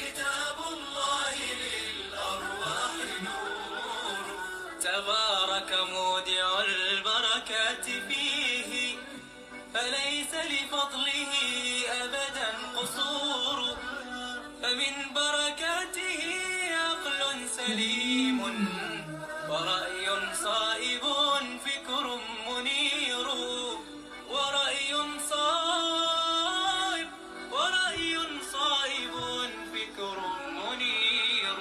كتاب الله للأرواح نور، تبارك مودع البركات فيه، فليس لفضله أبدا قصور، فمن بركاته عقل سليم ورأي صائب فكر منير، ورأي صائب فكر منير.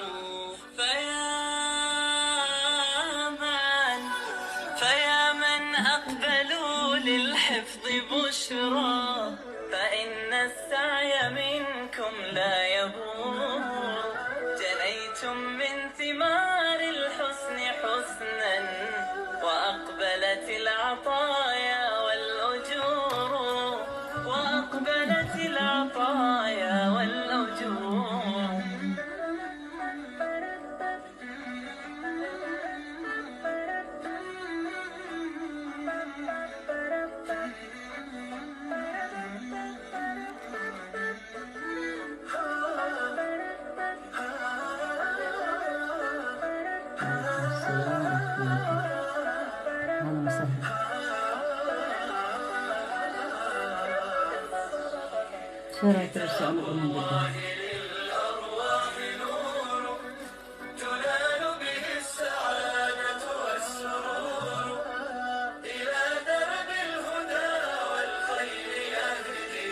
فيا من أقبلوا للحفظ بشرى، فإن السعي منكم لا يبور، جنيتم من ثمار الحسن حسنا، وأقبلت العطايا والأجور، وأقبلت العطايا والأجور. شرعت الشأن من الله للأرواح نور، تنال به السعادة والسرور، إلى درب الهدى والخير يهدي،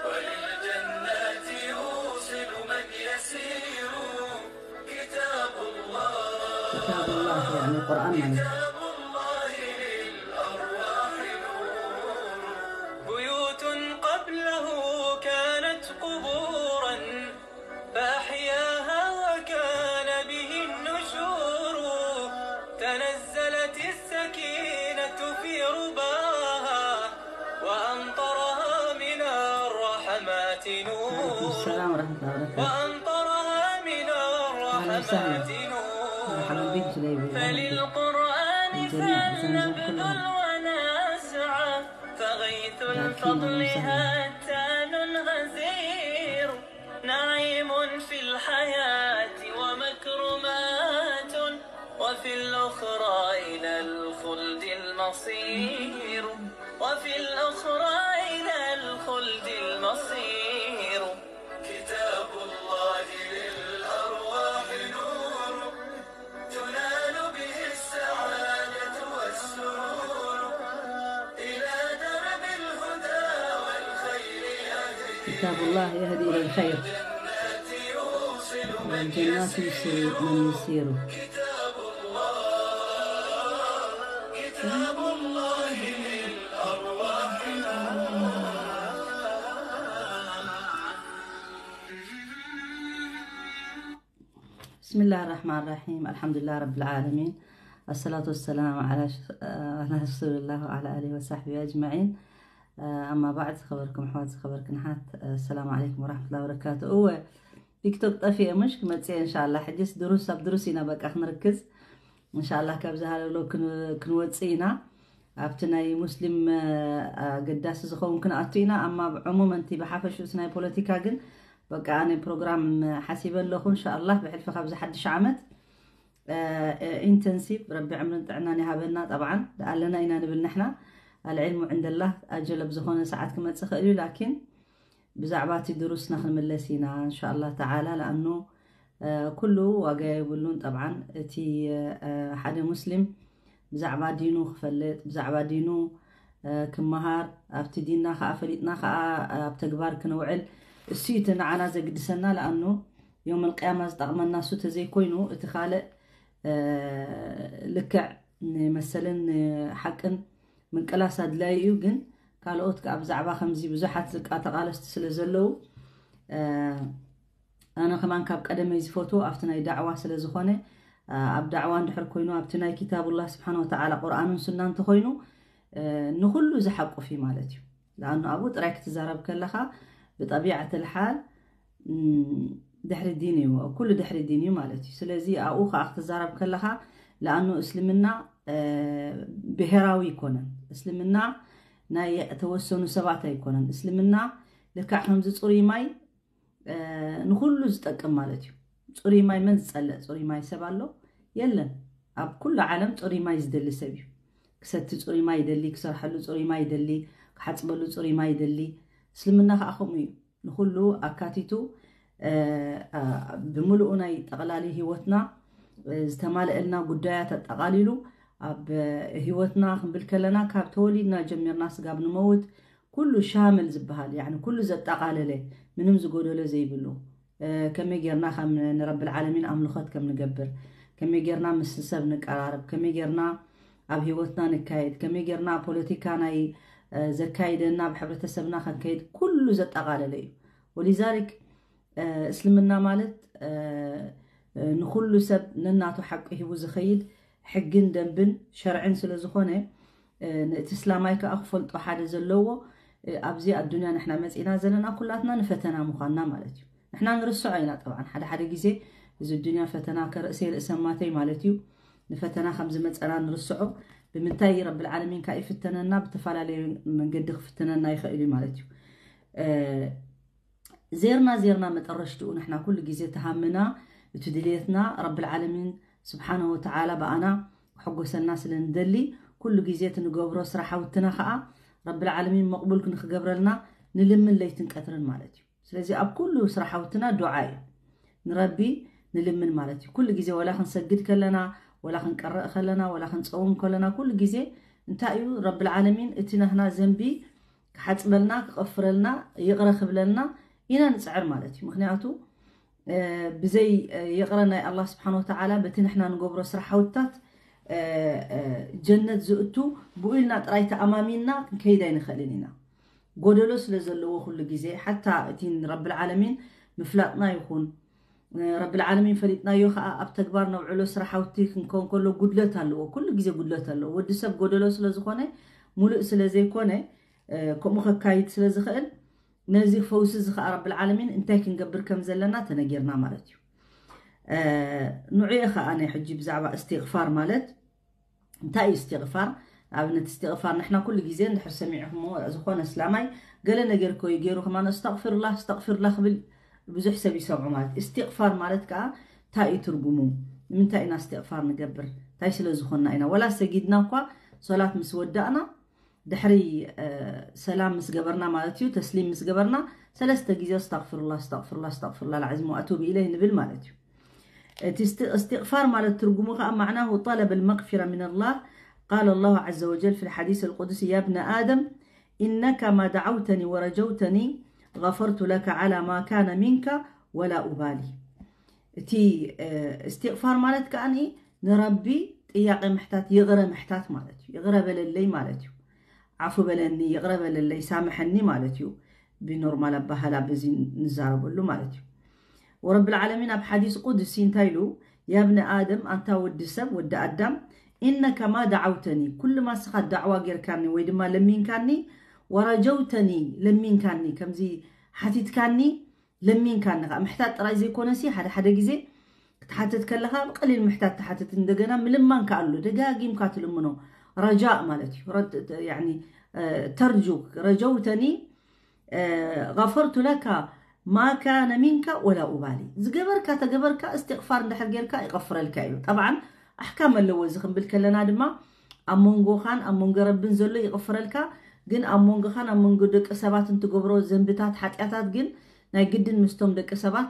وللجنات يوصل من يسير. كتاب الله يعني القرآن يعني. كتاب الله للأرواح نور، بيوت قبله كانت قبورا، فأحياها وكان به النشور، تنزلت السكينة في رباها، وأمطرها من الرحمات نور، السلام ورحمة الله وبركاته. وأمطرها من الرحمات نور. فللقرآن فلنبذل ونسعى، فغيث الفضل هتان غزير، نعيم في الحياة ومكرمات، وفي الأخرى إلى الخلد المصير، وفي الأخرى إلى الخلد المصير. كتاب الله للأرواح نور، تنال به السعادة والسرور، إلى درب الهدى والخير يهدي. كتاب الله يهدي إلى الخير، الجنات يوصل من والجنات يسير. من يسير. كتاب الله للأرواح نور. بسم الله الرحمن الرحيم، الحمد لله رب العالمين، الصلاة والسلام على رسول الله وعلى آله وصحبه أجمعين. أما بعد، خبركم حوادث خبركم حات. السلام عليكم ورحمة الله وبركاته. هو تيك توك طفي مش كمتسي إن شاء الله حديث دروس بدروسنا بقى نركز إن شاء الله كابزها لو كنوتسينا أبتناي مسلم قداس زخون كنأتينا. أما عموما أنت بحافش سناي بوليتيكا جن بقى أنا بروجرام حسيبا لكم إن شاء الله بحلف خبز حدش عمد انتنسيف. ربي عمرنا تعناني هابلنا طبعا لألنا إنا نبلنا إحنا العلم عند الله أجل بزخون ساعات كما تسخلوا، لكن بزعبات دروسنا خلملسينا إن شاء الله تعالى، لأنه كله واقع يقولون طبعا تي حدا مسلم بزعبا دينو خفلت بزعبا دينو كمهار أبتدينا خافلتنا أبتكبار كنوعل السيتنا عنا زقدسنا، لأنه يوم القيامة استغمى الناس تزي كوينو اتخالق لكع مثلا حقا من كلاسة دلايو جن قالوا أتك أبزعبا خمزي بزحت لك أتقالست سلزلو. أنا كمان كاب قدمي زفوتو أفتناي دعوة سلزخونة أب دعوة ندحر كوينو أبتناي كتاب الله سبحانه وتعالى قرآن سنة تخوينو نخلو زحقو في مالتي، لأنه أبو تراك تزارب كلها بطبيعة الحال دحر الديني وكل دحر الديني مالتي. سلازي أوخا أختزارب كلها لأنه اسلمنا بهراوي يكونن، اسلمنا ناي توسنوا سبعة يكونن، اسلمنا لك خمز صوري ماي نخلو زتقم مالتي صوري ماي من زصلق صوري ماي سبالو يلن اب كل عالم صوري ماي زدل سبيو كست صوري ماي يدلي كسرحلو صوري ماي يدلي كحصبلو صوري ماي يدلي اسلمنا خاخم يو نخلو اكاتيتو بملؤنا تقلالي هيوتنا زتمالئنا غدايات تقاليلو اب هيوتنا خنبل كلنا كاب توليدنا جميرنا سغاب نموت كله شامل زبهال يعني كله زتقالله منم زغودله زيبلو كمي غيرنا خم رب العالمين املخت كم نقبر كمي غيرنا مسسب نقرارب كمي غيرنا اب هيوتنا نكايد كمي غيرنا بوليتيكاناي زكايدنا بحبرتسبنا خنكايد كله زتقالله ولذلك اسلمنا مالت نخلو سب نناتو حق هو زخيد حقن دنبن شرعن سلازخونه اسلاماي كاخفل طحاد زلوو ابزي الدنيا نحنا مصينا زلنا كلاتنا نفتنا مخنا مالتي نحنا نرسو عينا طبعا حدا غزي اذا الدنيا فتنا كرسي الاسماتي مالتي نفتنا خمس مصنا نرسعو بمنتاي رب العالمين كايفتننا بتفالالي من قد فتننا يخيلي مالتي زيرنا مترشتو نحنا كل جزء تهمنا بتدليتنا رب العالمين سبحانه وتعالى بأنا وحقوس الناس اللي ندلي كل جزء نجبره صراحة وتنخاء رب العالمين مقبول كن خجبر لنا نلم اللي تنكثر مالتي سلزي أب كله صراحة وتنا دعاء نربي نلم مالتي كل جزء ولا خنسجد كلنا ولا خنقرأ خلنا ولا خنصوم كلنا كل جزء انتايو رب العالمين اتنا هنا ذنبي كحتبلنا كغفرلنا يقرأ خبلنا إنا نسعر مالتي مخنياتو بزي يقرأنا الله سبحانه وتعالى بتن احنا نقبر صراحة وتات جنة زؤتو بقولنا ترايت أمامنا كيدين خلينا قدلوس لزلوا كل جزء حتى تين رب العالمين مفلاتنا يكون رب العالمين فريتنا يوخا أبتكبرنا وعلو صراحة وتيك نكون كله قدلت هلو كل جزء قدلت هلو ودي سب قدلوس لزخونه ملؤ سلزي كونه كمخ كايت سلزخل نزي فوز زخاء رب العالمين انتي كنقبر كم زلنا تنقرنا مالتيو نوعي أنا حجي بزعبة استغفار مالت انتاي استغفار ابنت استغفار نحنا كل جزين نحر سميعهم زخوان اسلامي قال نقركو يقيرو كمان استغفر الله قبل بزح سبي سبع مالت استغفار مالت كا تاي ترجمو من تاينا استغفار نقبر تاي سلزخونا اينا ولا سجدنا كوا صلاة مسودانا دحري سلام مسجبرنا مالتيو تسليم مسجبرنا ثلاثة جزء استغفر الله العظيم وأتوب إليه نبل مالتيو استغفار مالت ترجموها معناه طلب المغفرة من الله قال الله عز وجل في الحديث القدسي يا ابن آدم إنك ما دعوتني ورجوتني غفرت لك على ما كان منك ولا أبالي تي استغفار مالت كأني نربي إياقي محتات يغرى محتات مالتيو يغرى بللي مالتيو عفو بلني يغرب اللي سامحني مالتيو بنورمال بهلا بزين نزارب له مالتيو ورب العالمين بحديث قدسي انتايلو يا ابن آدم أنت ود السب ود أدم إنك ما دعوتني كل ما سخت دعوة غير كاني ويدما لمين كاني ورجوتني لمين كاني كم زي حتيت كاني لمين كاني محتاج رايزي كونسي حدا جزي تحتت كلها قليل محتاج تحتت ندقنا ملمان كالو دقاقيم كاتلو منو رجاء مالتي يعني ترجوك رجوتني غفرت لك ما كان منك ولا أبالي زقبرك تقبرك استغفار ندحر غيرك يغفر لك طبعا أحكام اللوزخن بالكلنا دما أمونغو خان أمونغ ربن زلو يغفر لك جن أمونغ خان أمونغ دك سبات انت قبرو زنبتات حتياتات جن ناي قدن مستوم دك سبات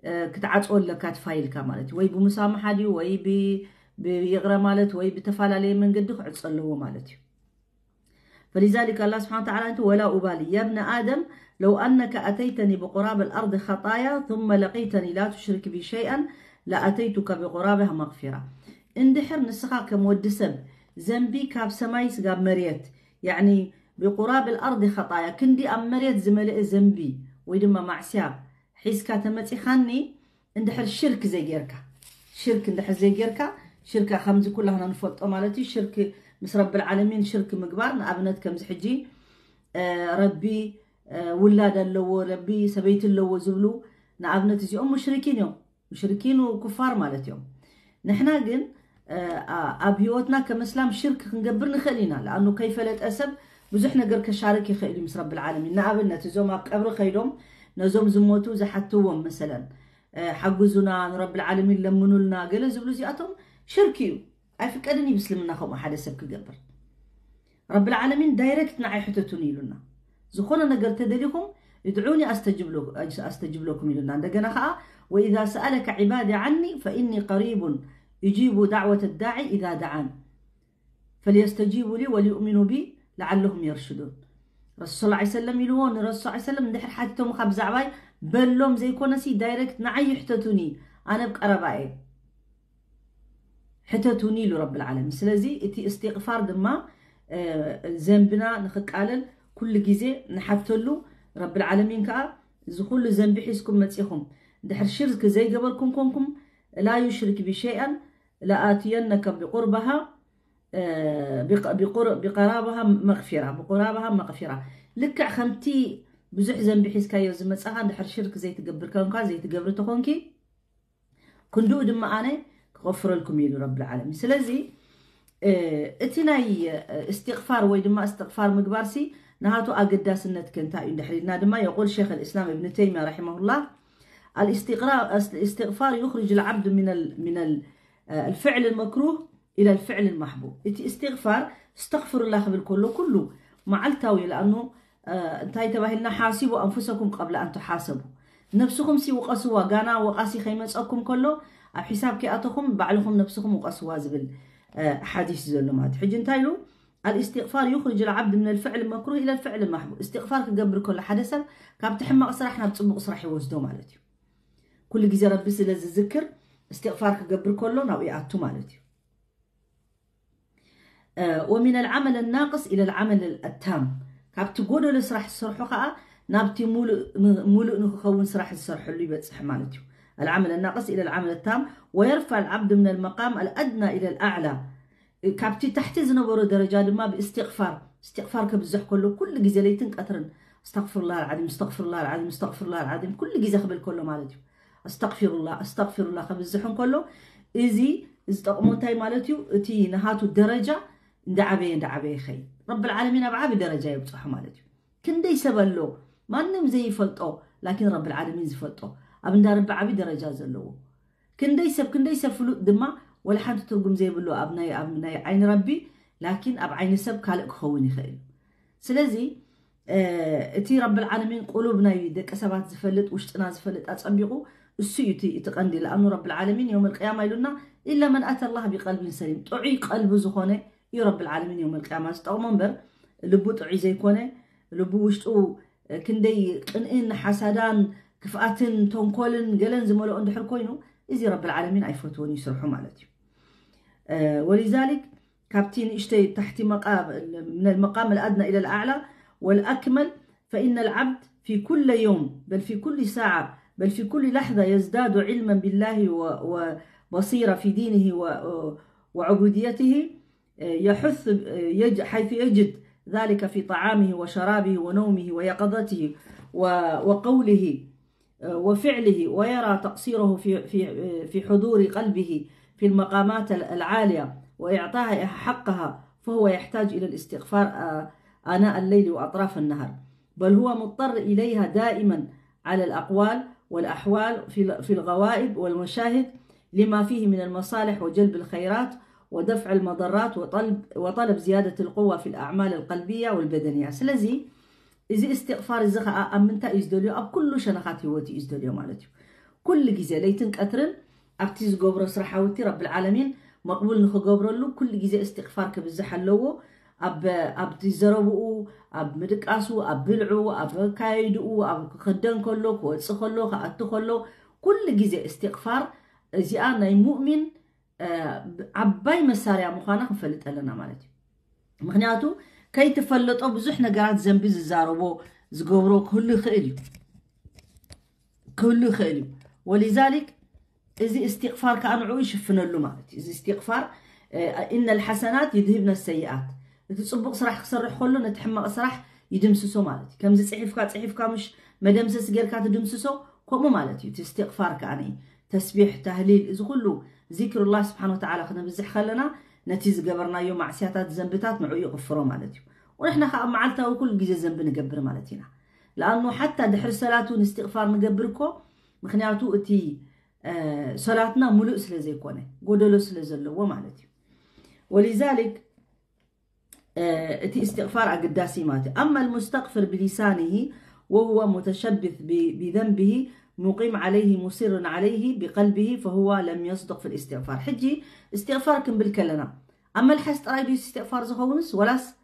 كتعاطول لك تفايلك مالتي وي بمسامحة دي وي بيغرى مالت وي بتفعل عليه من قدك عتصلوا مالتي فلذلك الله سبحانه وتعالى أنت ولا أبالي يا ابن آدم لو أنك أتيتني بقراب الأرض خطايا ثم لقيتني لا تشرك بي شيئا لأتيتك بقرابها مغفرة اندحر نسخا كمود سب زنبي كاب سمايس قاب مريت يعني بقراب الأرض خطايا كندي أم مريت زملئ زنبي ويدما معسياب حيس كاتمتي خاني اندحر شرك زي جيركا شرك اندحر زي جيركا شركة خمسة كلها نفوت مالتي شركة مس رب العالمين شركة مقبار نأبنت كم زحجي ربي ولاد اللو ربي سبيت اللو زبلو نأبنت زي مشركين يوم مشركين وكفار مالت يوم نحنا قن أبيوتنا كمسلام شرك نقبر نخلينا لأنه كيف لا تأسب بزح نجر كشارك يخيل مس رب العالمين نقابلنا تزوم قبر خيلهم نزوم زموتو زحتوهم مثلا حجزنا رب العالمين لمنوا لنا قال زبلو زياتهم شركيو عارف أدني بسلمنا خو حدا سبك جبر رب العالمين دايركت نعي حتتوني لنا زخونا نجر تدليكم ادعوني استجب لكم لنا عندنا خا وإذا سألك عبادي عني فإني قريب يجيب دعوة الداعي إذا دعان فليستجيبوا لي وليؤمنوا بي لعلهم يرشدون رسول الله عليه وسلم يلون رسول الله عليه وسلم ندحر حاجتهم خبز عباي بلوم زي كونسي دايركت نعي حتتوني أنا بقربائي حتتوني لرب العالمين سلازي اتي استغفار دما ذنبنا نخقالل كل جزء نحفتلو رب العالمين كا زخول ذنب حيسكم متيخم دحر شرك زي قبلكم كونكم لا يشرك بشيئا لآتينك بقربها بقرابها مغفرة لكع خمتي بزح ذنب حيس كايو زمصخا دحر شرك زي تقبر كونكا زي تقبر تخونكي كندو دما انا غفر لكم يلو رب العالمين سلازي اتناي استغفار ويدما استغفار مقبارسي نهاتو اقداس النت كنتا يندحرينا دما يقول شيخ الاسلام ابن تيمية رحمه الله الاستغفار يخرج العبد من الفعل المكروه الى الفعل المحبوب اتي استغفار استغفر الله كله معلتاوي لانه انتي تباهلنا حاسبوا انفسكم قبل ان تحاسبوا نفسكم سي وقسوا غانا وقاسي خيمصكم كله اب حساب كياتكم بعلكم نفسكم وقسوا زبل حديث زلمات حج انتايلو الاستغفار يخرج العبد من الفعل المكروه الى الفعل المحبوب استغفار كقبر كل حدث كاب تحمق صراحنا بصبق صراح يوزدو مالتي كل جزء ربي سلازي ذكر استغفار كقبر كله نوعياتو مالتي ومن العمل الناقص الى العمل التام كاب تقولوا لسرح السرحو خا نابتي مولو نخون سرح السرح اللي بتصح مالتي العمل الناقص الى العمل التام ويرفع العبد من المقام الادنى الى الاعلى كابتي تحت زنبرو درجات ما باستغفار كبزح كل جزء ليتن قطرن استغفر الله العظيم استغفر الله العظيم استغفر الله العظيم كل جزء قبل كله مالتي استغفر الله كبزحون كله ازي استقموتاي مالتي تي نهاتو الدرجه ندعبي خي رب العالمين ابعاب درجه يبصح مالتي كندي سبلو ما نم زي يفلطو لكن رب العالمين زفلطو اب اندار بعبي درجه زلو كندي سب فلو دما ولا حد ترجم زي بلو ابناي عين ربي لكن اب عين سب كالك خوني خيل سلازي اتي رب العالمين قلوبنا يدك سبات زفلط وشطنا زفلط اصبيقو السيتي يتقندي لانه رب العالمين يوم القيامه يلونا الا من اتى الله بقلب سليم طعي قلب زخونه يا رب العالمين يوم القيامه استقمنبر لبو طعي زي كونه لبو وشطو كندي قنئن حسدان كفاتن تنكولن جلن زملو اندحر كوينو ازي رب العالمين ايفتوني يسرحوا مالتي ولذلك كابتين اشتي تحت مقام من المقام الادنى الى الاعلى والاكمل فان العبد في كل يوم بل في كل ساعه بل في كل لحظه يزداد علما بالله وبصيره في دينه وعبوديته يحث حيث يجد ذلك في طعامه وشرابه ونومه ويقظته وقوله وفعله ويرى تقصيره في حضور قلبه في المقامات العالية وإعطائها حقها فهو يحتاج إلى الاستغفار آناء الليل وأطراف النهار بل هو مضطر إليها دائما على الأقوال والأحوال في الغوائب والمشاهد لما فيه من المصالح وجلب الخيرات ودفع المضرات وطلب زيادة القوة في الأعمال القلبية والبدنية سلازي إذا استغفار الزخاء أمنتا إزدوليو أب كل شنخات هوتي إزدوليو مالتي كل جزء ليتن كأترن أبتيز قبرو سرحاوتي رب العالمين مقبول نخو قبرو له كل جزء استغفار كبزح اللوو أب تزربو أب مدقاسو أب بلعو أب كايدو أب خدن كله كوتسخلو خأتخلو كل جزء استغفار زي أنا مؤمن عباي مساريا مخانا خنفلت لنا مالتي مخنياتو كي تفلطو بزح نغرات زنبي ززاربو زغبرو كل خيلي ولذلك إذا استغفار كأنعو يشفنلو مالتي إذا استغفار إن الحسنات يذهبن السيئات تصبق صراح خسرح كله نتحمق صراح يدمسسو مالتي كم زي صحيفكا مش مدمسس غيركا تدمسسو كومو مالتي استغفار كأني تسبيح تهليل إذا كله ذكر الله سبحانه وتعالى خدنا بزح خلنا نتيز قبرنا يوم معسياتات زنبتات معو يغفروا مالتي ونحن خا معلتا وكل جزء ذنب نقبر مالتنا لأنه حتى دحر صلاة ونستغفار نقبركو مخنياتو اتي صلاتنا ملؤ سلازي كونه قدلو سلازلو مالتي ولذلك اتي استغفار قداسي ماتي أما المستغفر بلسانه وهو متشبث بذنبه مقيم عليه مصر عليه بقلبه فهو لم يصدق في الاستغفار حجي استغفاركم بالكلنا أما الحس رايدو استغفار زخونس ولاس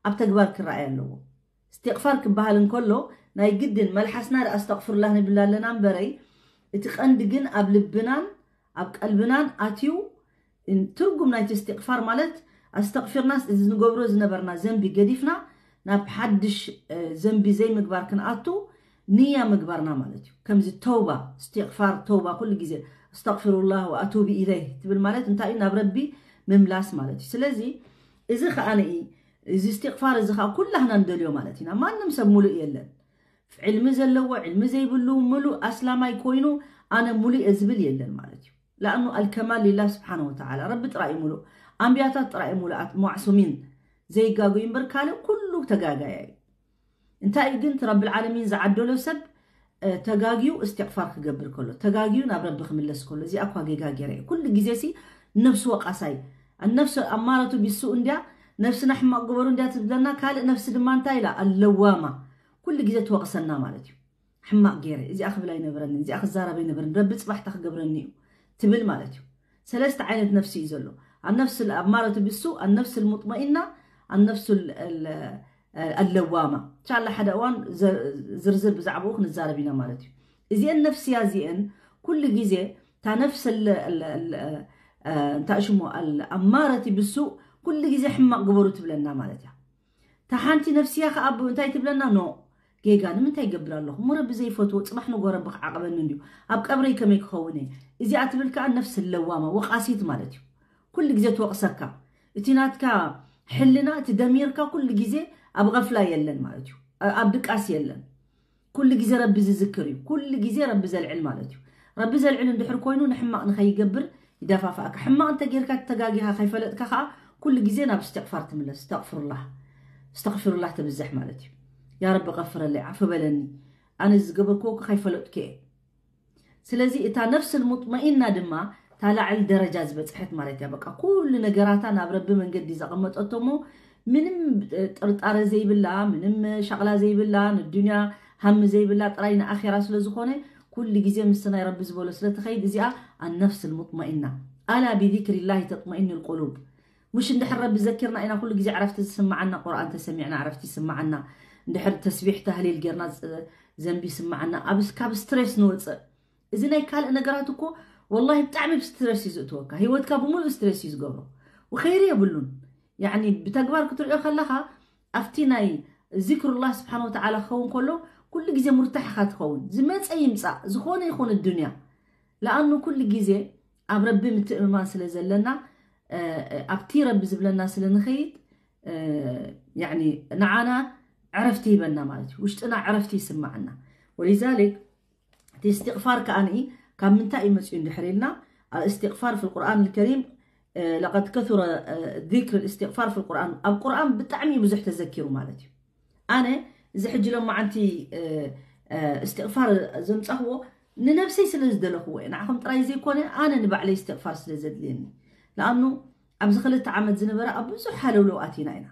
أبتقبارك الرأي اللو استغفاركم بهالن كله ناي جدا ملحسنا أستغفر الله نبلا لنا بري اتقندقن أبلبنان أبقلبنان أتيو ترقم نايت استغفار مالت أستغفر ناس إذا نقبرو زنبرنا زنبي قديفنا ناب حدش زنبي زي مقباركن أتو نية مقبرنا مالتيو كمزي التوبة استغفار توبة كل جزء استغفر الله وأتوب إليه تبل مالت انتاينا بربي مملاس مالتي سلازي إذا خاني إذا استغفار إذا خا كلها ندليو مالتنا ما نمسب ملو يلن في علم زلوا علم زي بلو ملو أسلام يكوينو أنا ملو أزبل يلن مالتيو لأنه الكمال لله سبحانه وتعالى رب ترأي ملو أنبياتات ترأي ملو معصومين زي قاقو ينبركالو كله تقاقايا انتاي قنت رب العالمين زعدو له سب تقاقيو استغفار كقبر كله تقاقيو نابرب خملس كله زي أقوى قاقاقيري كل جزيسي نفس وقاساي النفس أمارة بالسوء انديا نفس نحما قبرو انديا تبدلنا كال نفس دمان تايلا اللوامة كل جزيت وقسنا مالتيو حما قيري زي أخ بلاي نبرني زي أخ الزاربي نبرني رب تصبح تخقبرنيو تبل مالتيو سلاسة عينة نفسي يزلو النفس الأمارة بالسوء النفس المطمئنة النفس اللوامة إن شاء الله حدا وان زرزر بزعبوخ نزاربينا مالتي إذا النفس يا زين كل جزء تا نفس تا شمو الأمارة بالسوء كل جزء حما قبرو تبلنا مالتي تحانتي نفسيا خأب انتاي تبلنا نو جيجان من تاي قبل الله مرب زي فتوى تصبح نقول بخ عقبال ننديو أب قبري كم يخوني إذا أتبلك عن نفس اللوامة وقاسيت مالتي كل جزء توقسك اتناتك حلنا تدميرك كل جزء أبغفلا يلن مالتيو أبدك أس يلن كل جزء رب ذكري كل جزء رب زل علم مالتيو رب زل علم دحر كوينو نحما نخي يقبر يدافع فاك حما أنت غيرك تجاجيها خيفلتك خا كل جزء ناب استغفار تملا استغفر الله تبزح مالتيو يا رب غفر لي عفو بلني أنا زقبر كوك خيفلتك سلازي إتا نفس المطمئنة دما تالع الدرجات بتصحت مالتيا بقى كل نجاراتنا برب من قد يزقمت أتومو منم طرطار زي بالله منم شغله زي بالله الدنيا هم زي بالله طراينا اخيرا سلازخونه كل جزء مسنا يرب زبوله سلتخيد زيا النفس المطمئنه الا بذكر الله تطمئن القلوب مش ندحر رب ذكرنا انا كل جزء عرفت تسمعنا قران تسمعنا عرفت تسمعنا ندحر تسبيح تهليل غيرنا ذنبي سمعنا ابس كاب ستريس نوص اذا ناي كال نغراتكو والله بتعمل ستريس يزوتوكا هيوتكا بمول ستريس يزغبرو وخير يبلون يعني بتكبر كتر خلها أفتيناي ذكر الله سبحانه وتعالى خون كله كل جزء مرتاح خات خون زمات أي مسا زخون يخون الدنيا لأنه كل جزء أب ربي متأمن سلزلنا أبتي رب زبلنا سلنخيد يعني نعانا عرفتي بنا مالتي وش أنا عرفتي سمعنا ولذلك تستغفار كأني كان من تأي مسؤول دحرينا الاستغفار في القرآن الكريم لقد كثر ذكر الاستغفار في القرآن بالتعميم بزح تذكروا مالتي أنا إذا حج لما عندي استغفار زمصهو ننفسي سلزدله هو نعم تراي زي كوني أنا نبع عليه استغفار سلزد ليني لأنه أبز خلت عمد زنبرة بزح حلولو آتينا إنا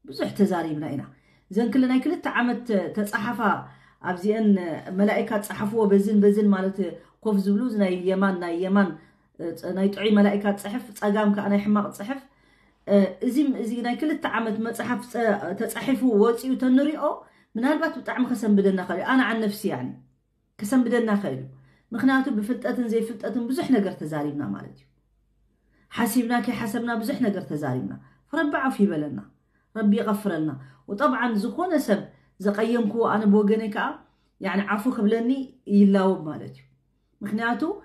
بزح تزاريبنا إنا زين كلنا كلت عمد تصحفا أبزين ملائكة تصحفوا بزن مالت كوف زبلوز ناي يمان نايطعي ملائكة صحف صقام كأنا حماق صحف إزي ناي كل تعمد مصحف تصحفوا وصيو تنريو من هالبات بتعم خسن بدنا خلي أنا عن نفسي يعني كسن بدنا خلي مخناتو بفتقة زي فتقة بزح نقر تزاريبنا مالتي حسبنا كي حسبنا بزح نقر تزاريبنا فرب عافي بلنا ربي يغفر لنا وطبعا زخون سب زقيمكو أنا بوجنك يعني عفو قبلني يلاوب مالتي مخناتو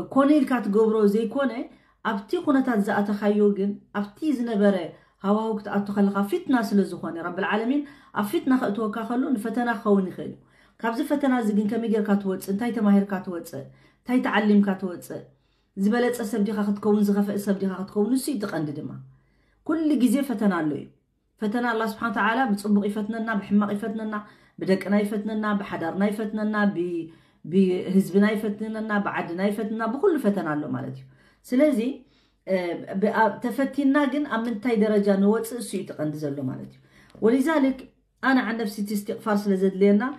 كونيل كاتجوبرو زي كونه أبتي كونتات زأت خيوجن أبتي زنبرة هوا وقت أتخلق فتنة سلزخوني رب العالمين أفتنا خأتوا كخلون فتنا خوني خلو كابز فتنا زجن كميجر كاتوتس انتي تماهر كاتوتس تاي تعلم كاتوتس زبالت أسبدي خاخد كون زغف أسبدي خاخد كون نسيت قند دما كل جزء فتنا له فتنا الله سبحانه وتعالى بتصبغ يفتننا بحماق يفتننا بدقنا يفتننا بحدارنا يفتننا بهزبنا يفتننا بعدنا يفتننا بكل فتنا له مالتي سلازي تفتينا جن أمنتاي درجة نوتس السوء تقند زلو مالتي ولذلك أنا عن نفسي استغفار سلازد لنا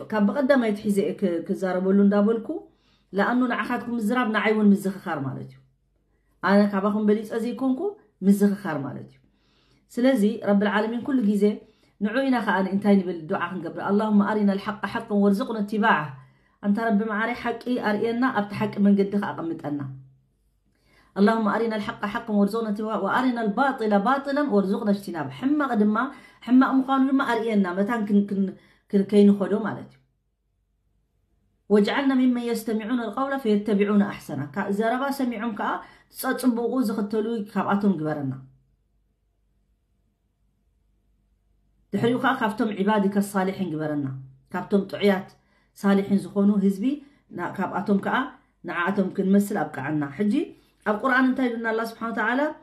كان بقدم ما يتحيزي كزاربو لون دابلكو لأنه نعخاتكم الزراب نعيون مزخخار مالتي أنا كاباكم بليس أزيكونكو مزخخار مالتي سلازي رب العالمين كل جيزة نعوينا خان انتاني بالدعاء قبل اللهم أرنا الحق حقا وارزقنا اتباعه أنت رب معاري حقي أرئينا أبتحق من قدك أقمتنا اللهم أرنا الحق حقا وارزقنا اتباعه وأرنا الباطل باطلا وارزقنا اجتنابه حما قدما حما أمقانو ما أرئينا متان كين خدو مالتي واجعلنا ممن يستمعون القول فيتبعون أحسنه زربا سمعون كا تصبغو زختلو كاباتهم قبرنا دحريوكا كافتم عبادك الصالحين قبرنا كافتم طعيات صالحين زخونو هزبي كاباتهم كا نعاتهم كنمثل أبقى عنا حجي القرآن انتهي لنا الله سبحانه وتعالى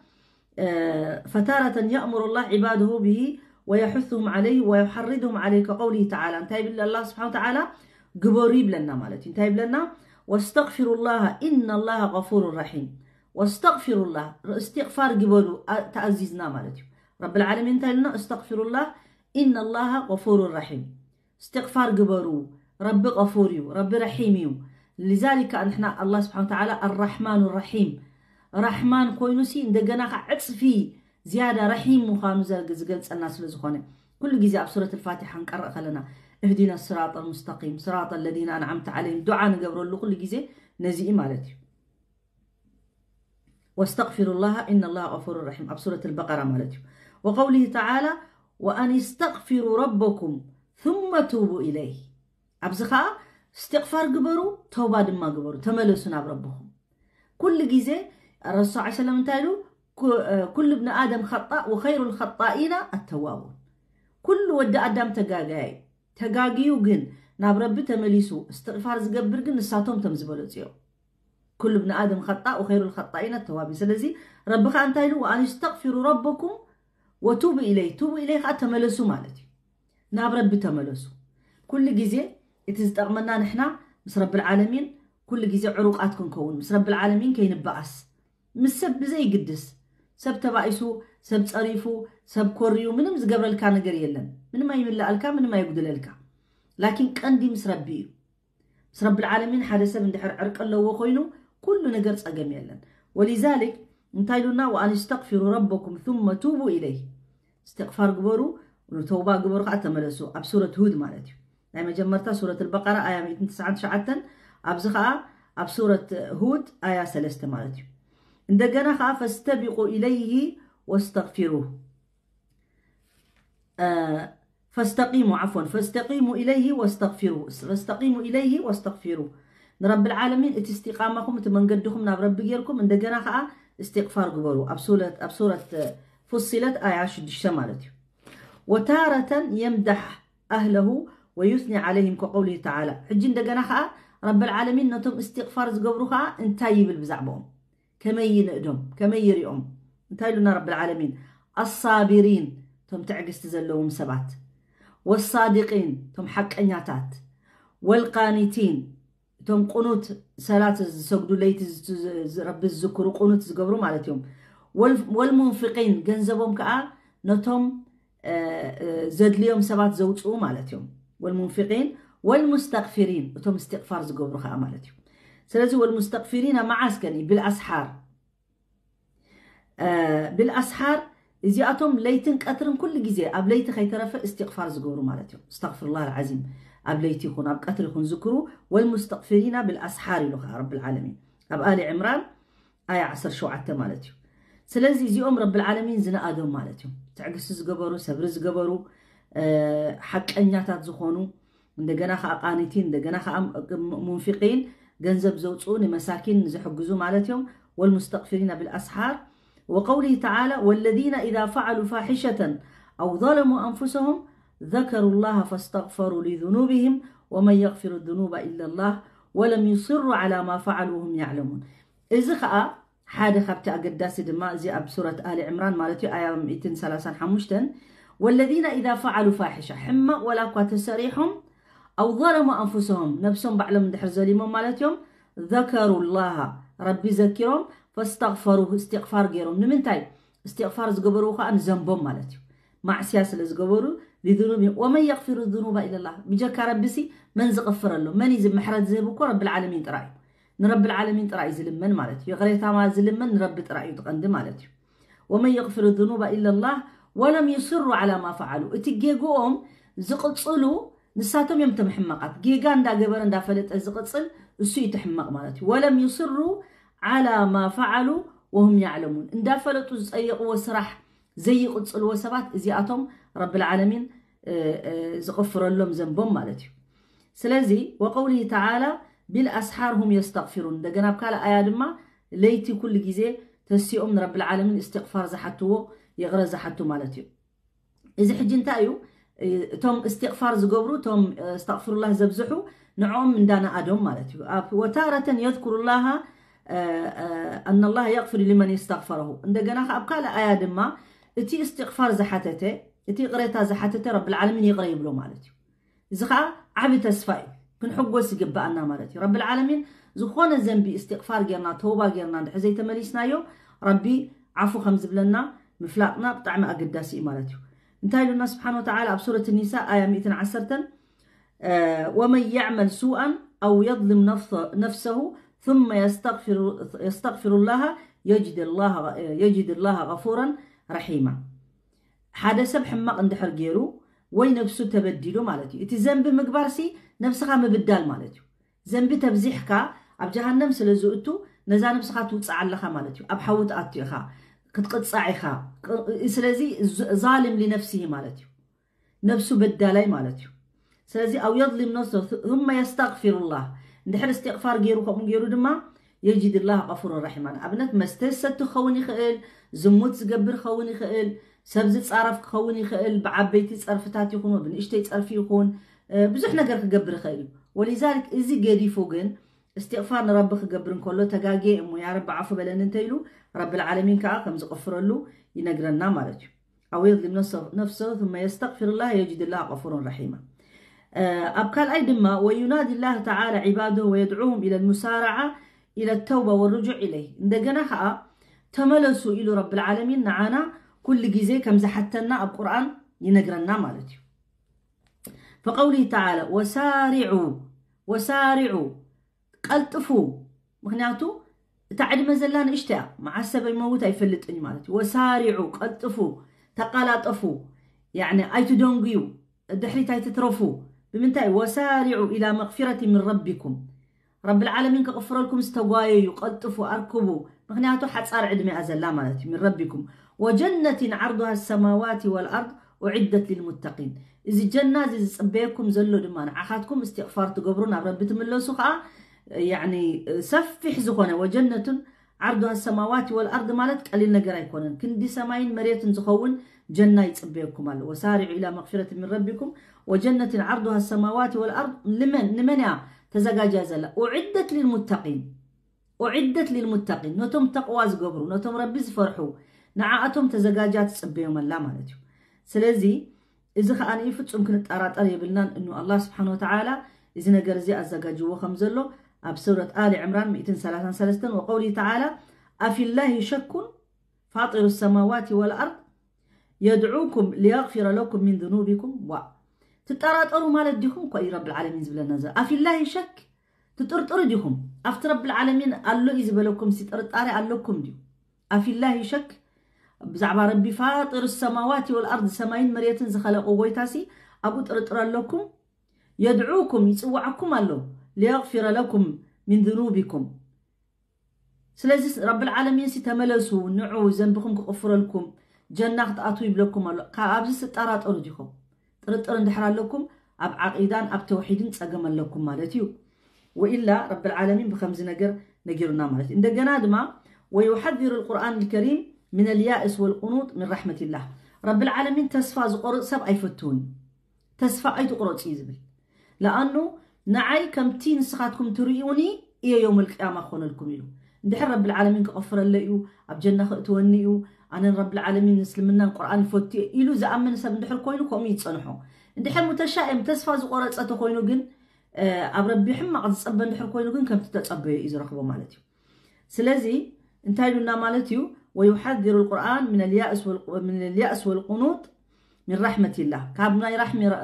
فتارة يأمر الله عباده به ويحثهم عليه ويحرضهم عليه كقوله تعالى انتهي بالله الله سبحانه وتعالى قبوريب لنا مالتي انتهي لنا واستغفر الله إن الله غفور رحيم واستغفر الله استغفار قبورو تأزيزنا مالتي رب العالمين انتهي لنا استغفر الله إن الله غفور رحيم استغفار قبورو رب غفوريو رب رحيميو لذلك نحن الله سبحانه وتعالى الرحمن الرحيم رحمن كوينوسي اندقنا عطس فيه زيادة رحيم مخانو زلقلت الناس لزخونه كل جزء بسورة الفاتحة نقرأ خلنا اهدنا الصراط المستقيم صراط الذين أنعمت عليهم دعاء نقبروا له كل جزء نزيء مالتي واستغفر الله إن الله غفور رحيم بسورة البقرة مالتي وقوله تعالى وأن استغفروا ربكم ثم توبوا إليه أبزخاء استغفار قبروا توبة دما قبروا تملسنا بربهم كل جزء الرسول صلى الله عليه وسلم انتهلوا كل ابن آدم خطاء وخير الخطائين التوابون كل ود آدم تقاقيو جن ناب ربي تمليسو استغفار زقبر جن الساتهم تمزبلو تيو كل ابن آدم خطاء وخير الخطائين التوابين سلزي ربك انتهلوا وأن استغفروا ربكم وتوب إليه توب إليه تملسو مالتي ناب ربي تملسو كل جزء يتزدغمنا نحنا مس رب العالمين كل جزء عروقاتكم كون مس رب العالمين كين بأس مس سب زي قدس سب تبعيسو سب تصريفو سب كوريو منم زقبر الكا نقر يلن من ما يملا الكا من ما يقدل الكا لكن قندي مس ربي مس رب العالمين حدا سب اندحر عرق الله وخوينو كل نقر صقم يلن ولذلك انتايلونا وأن استغفروا ربكم ثم توبوا إليه استغفار قبروا وتوبة قبروا قاعد تملسوا بسورة هود مالتي لما جمرتها سورة البقرة آية 209 أبزخاء بسورة هود آية 3 مالتي عندنا خاف فاستبقوا إليه واستغفروه فاستقيموا عفوا فاستقيموا إليه واستغفروه فاستقيموا إليه واستغفروه رب العالمين اتستقامكم تمنقدكم ناب رب غيركم عندنا خاف استغفار قبروا بسورة فصلت آية 6 مالتي وتارة يمدح أهله ويثني عليهم كقوله تعالى حجين دقنا خاء رب العالمين نتم استغفار زقبرو خاء انتايب البزعبهم كما ينقدهم كما يريهم انتايلنا رب العالمين الصابرين تم تعقس تزلوهم سبات والصادقين تم حق انياتات والقانتين تم قنوت صلاة سجدوا ليت رب الذكر قنوت زقبرو مالتهم والمنفقين جنزبهم كاء نتم زدليهم سبات زوجوا مالتهم والمنفقين والمستغفرين وتم استغفار زقبرو خاء مالتهم سلازي والمستغفرين مع عسكري بالأسحار بالأسحار إزياتهم ليتن قطرن كل جزء أبليت خيترف استغفار زقبرو مالتهم استغفر الله العظيم أبليت يكون أب قطر يكون ذكروا والمستغفرين بالأسحار لها رب العالمين أب آل عمران آية 10 شوعة مالتهم سلازي زيهم رب العالمين زنا آدم مالتهم تعقس زقبرو سبر زقبرو حق أنياتات زخونو عندنا خا قانتين عندنا خا منفقين جنزب زوجون مساكين زحجزوا مالتهم والمستغفرين بالأسحار وقوله تعالى والذين إذا فعلوا فاحشة أو ظلموا أنفسهم ذكروا الله فاستغفروا لذنوبهم ومن يغفر الذنوب إلا الله ولم يصروا على ما فعلوا وهم يعلمون إذا خا حدا خبت أقداس دماء زي أب سورة آل عمران مالتي آية 235 والذين إذا فعلوا فاحشة حما ولا قوات سريحهم أو ظلموا أنفسهم نفسهم بعلم دحر زليمهم مالتهم ذكروا الله ربي ذكرهم فاستغفروه استغفار غيرهم نمنتاي استغفار زقبروا خان ذنبهم مالتهم مع سياسة زقبروا لذنوبهم ومن يغفر الذنوب إلا الله بجاك ربسي من زغفر له من يزم محرد زيبكو رب العالمين ترأي نرب العالمين ترأي زلمن مالتي يغريتها ما زلمن نرب ترأي تقند مالتي ومن يغفر الذنوب إلا الله ولم يصروا على ما فعلوا اتجيجوهم زقصلوا نساتهم يوم تمحمقات جيجان دا جبران دا فلت الزقصل السوي تحمق مالتي ولم يصروا على ما فعلوا وهم يعلمون ان دا فلتوا زيقوا وسرح زي قصل وسبات زياتهم رب العالمين زغفر لهم ذنبهم مالتي سلازي وقوله تعالى بالأسحار هم يستغفرون ده جناب كلا آيات ما ليتي كل جزء تسيئهم من رب العالمين استغفار زحتوه يغرز زحتو مالتي إذا حجين تايو توم استغفار زقبرو توم استغفر الله زبزحو نعوم من دانا أدم مالتي وتارة يذكر الله أن الله يغفر لمن يستغفره عند جناح أبكال آيات ما اتي استغفار زحتته اتي قريتها زحتته رب العالمين يقريب له مالتي زخا عبي تسفاي كن حقوس يقبأنا مالتي رب العالمين زخونا الزنبي استغفار جرنا توبة جرنا حزي تمليسنا يو ربي عفو خمز بلنا مفلاقنا بطعم أقداسي مالتي انتهي لنا سبحانه وتعالى بسورة النساء آية 210 ومن يعمل سوءا أو يظلم نفسه ثم يستغفر الله يجد الله غفورا رحيما حدا سب حماق اندحر جيرو وي نفسه تبدلو مالتي اتي ذنب مقبارسي نفسها مبدال مالتي ذنب تبزيحك اب جهنم سلزوتو نزا نفسها توصع لها مالتي اب حوت اتيخا كتقصعيخا سلازي ظالم لنفسه مالتي نفسه بدالاي مالتي سلازي او يظلم نفسه ثم يستغفر الله ندحر استغفار غيرو كم غيرو دما يجد الله غفور رحيم ابنت مستست خوني خيل زموت زقبر خوني خيل سبز تصرف خوني خيل بعبيتي صرفتات يكون بنشتي صرفي يكون بزح نجر كقبر خيل ولذلك ازي قدي فوقن استغفار ربك قبرن كله تجاجي امو يا رب عفو بلن انتيلو رب العالمين كا كم زغفر له ينقرنا مالك او يظلم نفسه ثم يستغفر الله يجد الله غفور رحيما ابكال ايدما وينادي الله تعالى عباده ويدعوهم الى المسارعه الى التوبه والرجوع اليه عندنا تملسوا الى رب العالمين نعانا كل جزء كم زحتنا القرآن ينقرنا مالتي فقوله تعالى وسارعوا قلطفوا مخنياتو تعد مزلان اشتاء مع السبب يموت يفلطني مالتي وسارعوا قلطفوا تقلاطفوا يعني اي تدونغيو الدحريت اي تترفوا بمنتاي وسارعوا الى مغفرة من ربكم رب العالمين كغفر لكم استوايو قلطفوا اركبوا مخنياتو حصار عدمي ازلا مالتي من ربكم وجنة عرضها السماوات والأرض أعدت للمتقين إذا جنة إذا صبيكم زلوا دمان عخاتكم استغفار تقبرون عبر بتملسوا يعني سفح زخونة وجنة عرضها السماوات والأرض مالت قليل نقرأ يكونن كندي سماين مريت زخون جنة يتصبيكم الله وسارعوا إلى مغفرة من ربكم وجنة عرضها السماوات والأرض لمن تزقاجا زلا أعدت للمتقين نتم تقوى زقبروا نتم ربي زفرحوا نعاتهم تزجاجات صبيهم الله مالتهم سلازي إذا خاني يفتحون كنت أراد يبلنا إنه الله سبحانه وتعالى إذا نجر زي الزجاجوا خمزله بسورة آل عمران 233 وقوله تعالى أفي الله شك فاطر السماوات والأرض يدعوكم ليغفر لكم من ذنوبكم تتراتروا مال ديهم كأي رب العالمين زبل النزل أفي الله شك تترطر ديهم أفت رب العالمين قال له إذا بلوكم سترطاري قال لكم ديو أفي الله شك بزعبا ربي فاطر السماوات والأرض سماين مريت زخلقوا ويتاسي أبو ترطر لكم يدعوكم يسوعكم الله ليغفر لكم من ذنوبكم سلازي رب العالمين ستملسوا نعو ذنبكم كغفر لكم جنة تأتوا يبلكم الله كأبز ستارات أرجكم ترطر اندحر لكم أب عقيدان أب توحيدين تسقم لكم مالتيو وإلا رب العالمين بخمس نجرنا مالتي عند جنادما ويحذر القرآن الكريم من اليائس والقنوط من رحمة الله رب العالمين تسفى زقر سب أي فتون تسفى أي تقرأ تيزبل لأنه نعي كم تين سخاتكم تريوني إيه يوم القيامة خون لكم يلو اندحر رب العالمين كغفر الليو اب جنة خئتونيو انا رب العالمين اسلمنا القران فوتي يلو زامن سب اندحر كوينو كوم يتصنحو اندحر متشائم تسفا زقرصته كوينو جن اب ربي حمق زصب اندحر كوينو جن كم تتصبي يزرخبو مالتي سلازي انتايلونا مالتيو ويحذر القران من الياس والقنوط من رحمة الله كابنا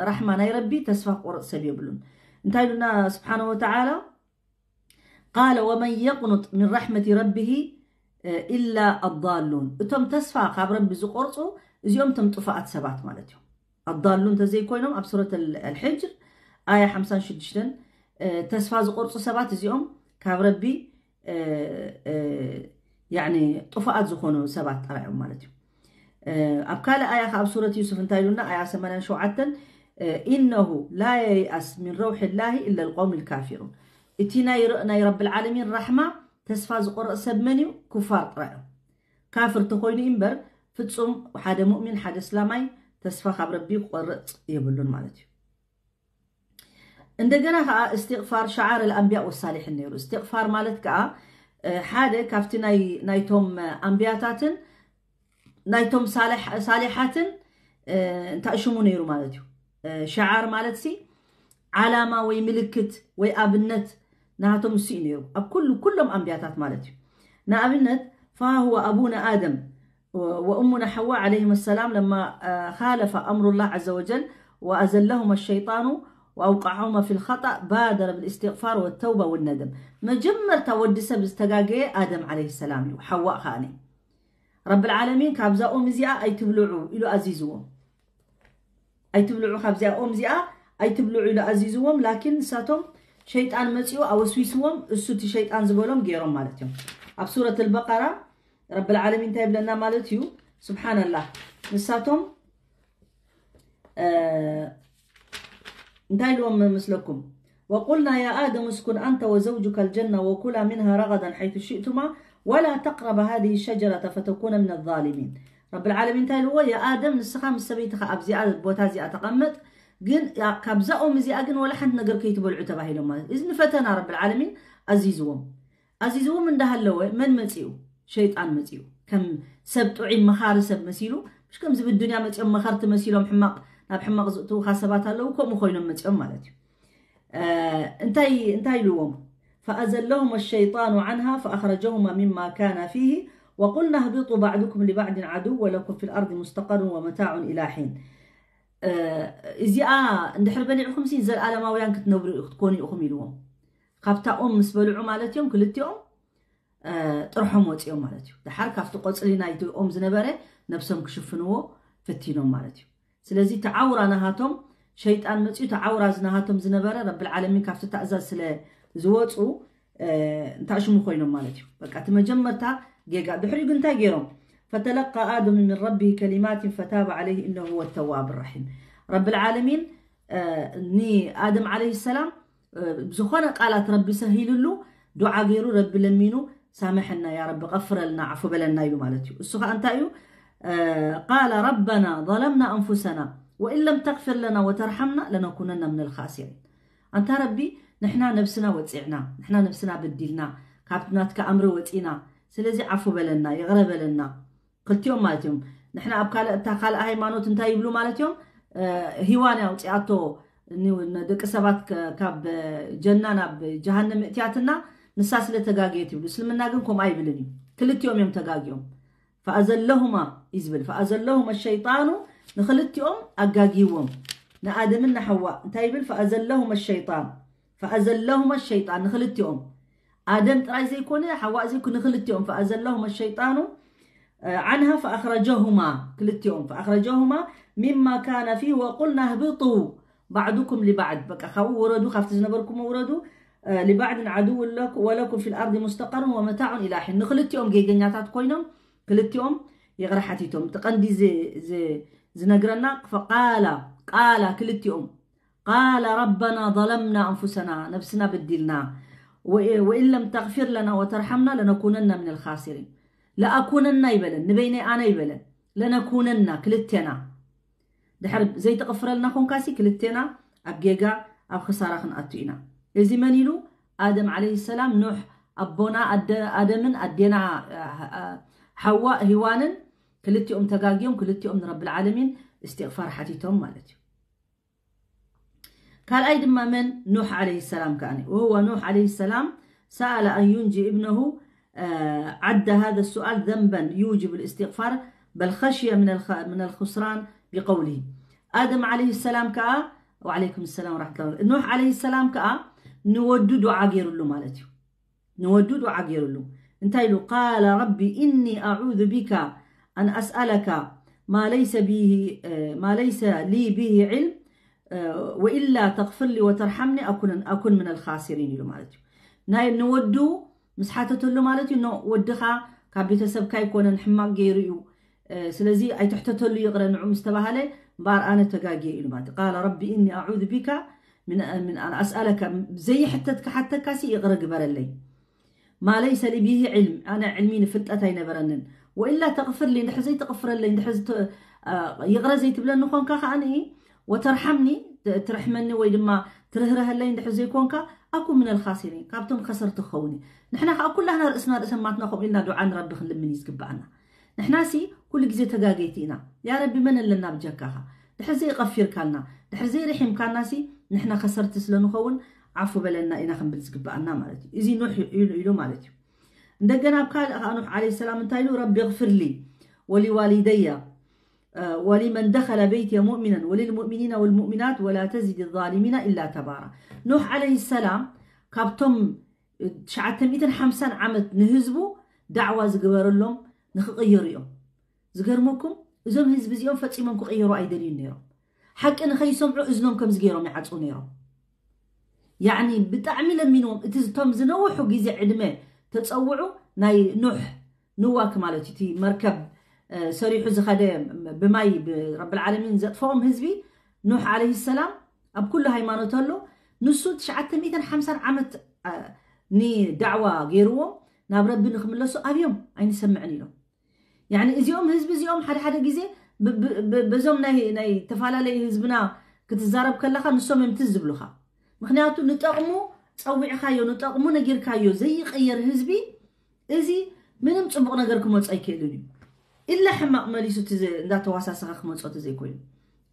رحمة ناي ربي تسفى قرص سبيبلون انتايلونا سبحانه وتعالى قال ومن يقنط من رحمة ربه إلا الضالون اتم تسفى قاب ربي زقرصو زيوم تم طفاءات سبات مالتهم الضالون تزي كوينهم بسورة الحجر آية 56 تسفى زقرصو سبات زيوم قاب ربي يعني طفاءات زخونو سبات رأيهم مالتهم أبكال آية خاب سورة يوسف انتايلونا آية 8 إنه لا ييأس من روح الله إلا القوم الكافرون اتنا يرأنا رب العالمين رحمة تسفى زقر سبمنيو كفار رأيو كافر تخويني إنبر فتصم وحدا مؤمن حدا اسلامي تسفى خاب ربي قرط يبلون مالتي عندنا استغفار شعار الأنبياء والصالحين نيرو استغفار مالتك حدا كافتي نايتهم أنبياتاتن نايتهم صالحاتن تأشمو نيرو مالتيو شعار مالتسي علامة وي ملكت وي أبنت نهاتهم سي نيرو أب كلهم أنبياتات مالتيو نأبنت فهو أبونا آدم وأمنا حواء عليهم السلام لما خالف أمر الله عز وجل وأزلهما الشيطان وأوقعهما في الخطأ بادر بالاستغفار والتوبة والندم مجمر تودس باستقاقي آدم عليه السلام وحواء خاني رب العالمين كابزاؤهم زياء أي تبلعوا إلو أزيزوهم أي تبلعوا كابزاؤهم زياء أي تبلعوا إلو أزيزوهم لكن ساتهم شيطان مسيو أو سويسوهم السوتي شيطان زبولهم غيرهم مالتهم أب سورة البقرة رب العالمين تايب لنا مالتيو سبحان الله نساتهم انتايلهم مثلكم وقلنا يا آدم اسكن أنت وزوجك الجنة وكلا منها رغدا حيث شئتما ولا تقرب هذه الشجرة فتكون من الظالمين رب العالمين تايلوا يا آدم نسخام السبيتخ أبزياء بوتازي أتقمت جن كابزاؤهم زياء جن ولا حد نقر كي تبول عتبه لهم إذن فتنا رب العالمين عزيزوهم من ده اللوه من مسيو شيطان مسيو كم سبت عين مخار سب مسيلو مش كم زب الدنيا مسيو مخارت مسيلهم حماق ناب حماق زقتو خاصبات الله وكم خوينهم مسيو مالتي انتي لوم فأزلهم الشيطان عنها فأخرجهما مما كان فيه وقلنا اهبطوا بعضكم لبعض عدو ولكم في الأرض مستقر ومتاع إلى حين إزياء ندحر بنيعكم سين زل آلماويان كتنبرو تكوني أخم يلوم خافتا مسبلعو مالتيوم كلتيوم طرحهم وطيوم مالتيو دحر كافتو قصلي نايتو زنبره نفسهم كشفنوه فتينهم مالتيو سلازي تعاورا نهاتهم شيطان مصيو تعاورا زنهاتهم زنبره رب العالمين كافتو تأزاز سلا زوصو انتاشمو خوينهم مالتيو بقى تمجمرتا جيغا دحري كنتا غيرهم فتلقى آدم من ربه كلمات فتاب عليه إنه هو التواب الرحيم رب العالمين ني آدم عليه السلام بزخونة قالت ربي سهيل له دعا غيرو رب لمينو سامحنا يا رب غفر لنا عفو بلنا يلو مالتيو السخاء انتايو قال ربنا ظلمنا أنفسنا وإن لم تغفر لنا وترحمنا لنكونن من الخاسرين أنت ربي نحنا نفسنا وتسعنا نحنا نفسنا بدلنا كابتناتك أمر وتئنا سلازي عفو بلنا يغرب لنا قلتيهم مالتيهم نحنا أبقال تقال أهيمانوت انتاي يبلو مالتيهم هيوانا وتئاتو دك سبات كاب جنانا بجهنم اتياتنا نساس لتقاقيت يبلو سلمنا قنكم أي بلني كلتيهم يوم تقاقيهم فأزلهما يزبل فأزلهما الشيطان نخلتيهم أقاقيهم نآدمنا حواء انتايبل فأزلهما الشيطان نخلتيهم آدم تراي زي كونه حواء زي كونه نخلتيهم فأزلهما الشيطان عنها فأخرجهما مما كان فيه وقلنا اهبطوا بعضكم لبعض بقى خاو وردوا خافت زنبركم وردوا لبعض عدو ولكم في الأرض مستقر ومتاع إلى حين نخلتيهم جيجنياتات كوينهم كلتيهم يغرحتيتهم تقندي زي نقرنا قال كلتيهم قال ربنا ظلمنا أنفسنا نفسنا بدلنا وإن لم تغفر لنا وترحمنا لنكونن من الخاسرين لأكونن يبلن نبيني أنا يبلن لنكونن كلتنا دحرب زي تغفر لنا كون كاسي كلتنا أبجيجا أب خسارة خنقتينا إذا منيلو آدم عليه السلام نوح أبونا آدمن أدينا حواء هوانن كلتيهم تجاجيهم كلتيهم رب العالمين استغفار حتيتهم مالتي قال أيضا من نوح عليه السلام كان وهو نوح عليه السلام سأل أن ينجي ابنه عد هذا السؤال ذنبا يوجب الاستغفار بل خشية من الخسران بقوله آدم عليه السلام كأ وعليكم السلام ورحمة الله نوح عليه السلام كأ نودد وعجير له مالتي نودد وعجير له انتهي له قال ربي إني أعوذ بك أن أسألك ما ليس لي به علم وإلا تغفر لي وترحمني أكون من الخاسرين له مالتي ناي نودو مسحاتة له مالتي إنه ودخا كابيت سبكا يكون نحمق جيريو سلازي أي تحتته له يقرأ نعم استبهالي بار أنا تجاجي له مالتي قال ربي إني أعوذ بك من أن أسألك زي حتى كاسي يقرأ جبر اللي ما ليس لي به علم أنا علمي فتأتين برنن وإلا تغفر لي نحزي تغفر لي نحز يقرأ زي تبلن نخون كاخ أنا وترحمني ترحمني ويدما ترهره اللي نحزي كونكا أكون من الخاسرين كابتم خسرت خوني نحنا كلنا رأسنا رأسماتنا خب إلنا دعاء ربي خلمني يسكبعنا نحنا سي كل جزء تجاجيتينا يا ربي من اللي نبجكها دحزي غفير كلنا دحزي رحم كلنا سي نحنا خسرت سلنا خون عفو بلنا إنا خم بنسكبعنا مالتي إذا نوح يلو مالتي ندقنا بقال نوح عليه السلام انتايلو ربي اغفر لي ولوالدي ولمن دخل بيتي مؤمنا وللمؤمنين والمؤمنات ولا تزد الظالمين إلا تبارا نوح عليه السلام كابتم 950 عمت نهزبو دعوة زقبر لهم نخغير يوم زقرموكم إذن هزب زيهم فتيمهم كغيروا أيدلين نيرهم حق إن خي سمعوا إذنهم كم زقيرهم يعطوا نيرهم يعني بتعمل منهم تزتم زنوحوا جيزي عدمه تتصوعوا ناي نوح نواك مالتي تي مركب سريح زخدم بماي برب العالمين زطفهم هزبي نوح عليه السلام أب كل هيمانوته له نسو 950 عمت ني دعوة غيرهم ناب ربي نخملسو أبيهم أين سمعني له يعني إزيوم هزب إزيوم حدا جيزي بزوم ناي تفعل لي هزبنا كتزارب كلها نسوم يمتزب لها مخنياتو نتقمو تصويع خايو نتقمو نجير كايو زي غير هزبي إزي منم تصبق نجركم وتصاي كيلوني إلا حماق ماليسو تزي ذات واساسا خمصو تزي كوين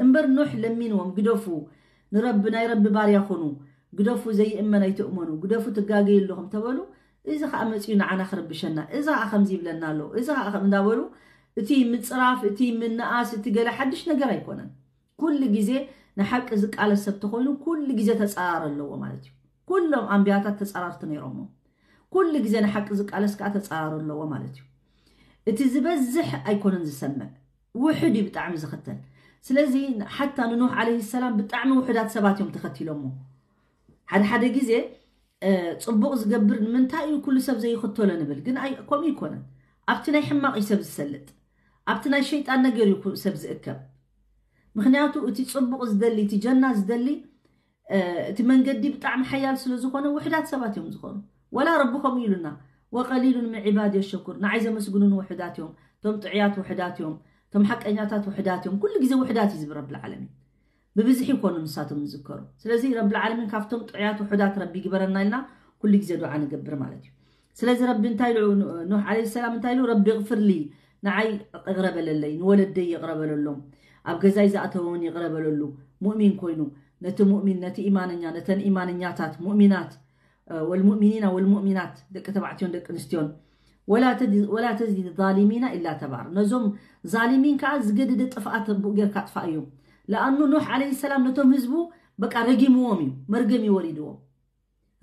انبر نوح لمينهم قدوفو نربنا يرب باريا خونو قدوفو زي إما يتؤمنو قدوفو تقاقي لهم تبالو إذا خامسينا عنا خرب بشنا إذا أخمزي بلنا له إذا أخم داولو تي متصراف تي من نقاس تقال حدش نقرا يكونن كل جزء نحق زق على السبت خوينو كل جزء تسعار له مالتي كلهم أنبياتات تسعار تنيرهم كل جزء نحق زق على سكات تسعار له مالتي اتزبزح أيكونن زسمع وحدي بتعم زختن سلازي حتى نوح عليه السلام بتعم وحدات سبات يوم تختي لهم حدا جزء صبغ زقبر من تايو كل سب زي خطوله نبل جن أي قوم يكونن أبتنا يحمق يسب السلت أبتنا الشيطان نجر يكون سب زكب مخنياتو أتي صبغ زدلي تجنى زدلي تمن قدي بطعم حيال سلزخونه وحدات سبات يوم زخونه ولا ربكم يلنا وقليل من عبادي الشكر نعيز مسجونون وحداتهم تم طعيات وحداتهم تم حق أنياتات وحداتهم كل جزء وحدات يزب رب العالمين ببزح يكونوا نساتهم نذكروا سلازي رب العالمين كافتم طعيات وحدات ربي جبرنا لنا كل جزء دعاء نقبر مالتي سلازي ربي انتايلو نوح عليه السلام انتايلو ربي اغفر لي نعي اغرب للين ولدي يغرب لهم أبقى زي زعتهم يغرب له مؤمن كوينو نت مؤمن نت إيمانيا نتن إيمانياتات مؤمنات والمؤمنين والمؤمنات دك تبعتهم دك نستيون ولا تزيد الظالمين إلا تبار نزوم ظالمين كعز قد طفأت بغير كطفأيهم لأنه نوح عليه السلام نتهم هزبو بقى رجيموهم مرجمي وليدوهم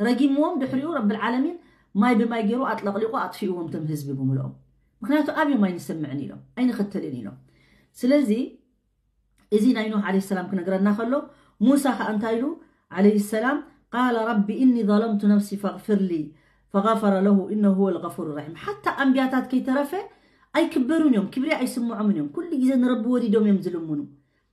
رجيموهم دحريو رب العالمين ماي بما يجروا أطلق لقوا أطفئوهم تم هزب بملؤهم مخناتو أبي ما ينسمعني لهم أين ختلني لهم سلازي إذن نوح عليه السلام كنا قرأنا خلو موسى خأنتايلو عليه السلام قال ربي إني ظلمت نفسي فاغفر لي فغفر له إنه هو الغفور الرحيم حتى أنبياتات كي ترفع أي كبرون يوم كبري أي سمعوا منهم كل جزء رب وريدهم يمزلون منهم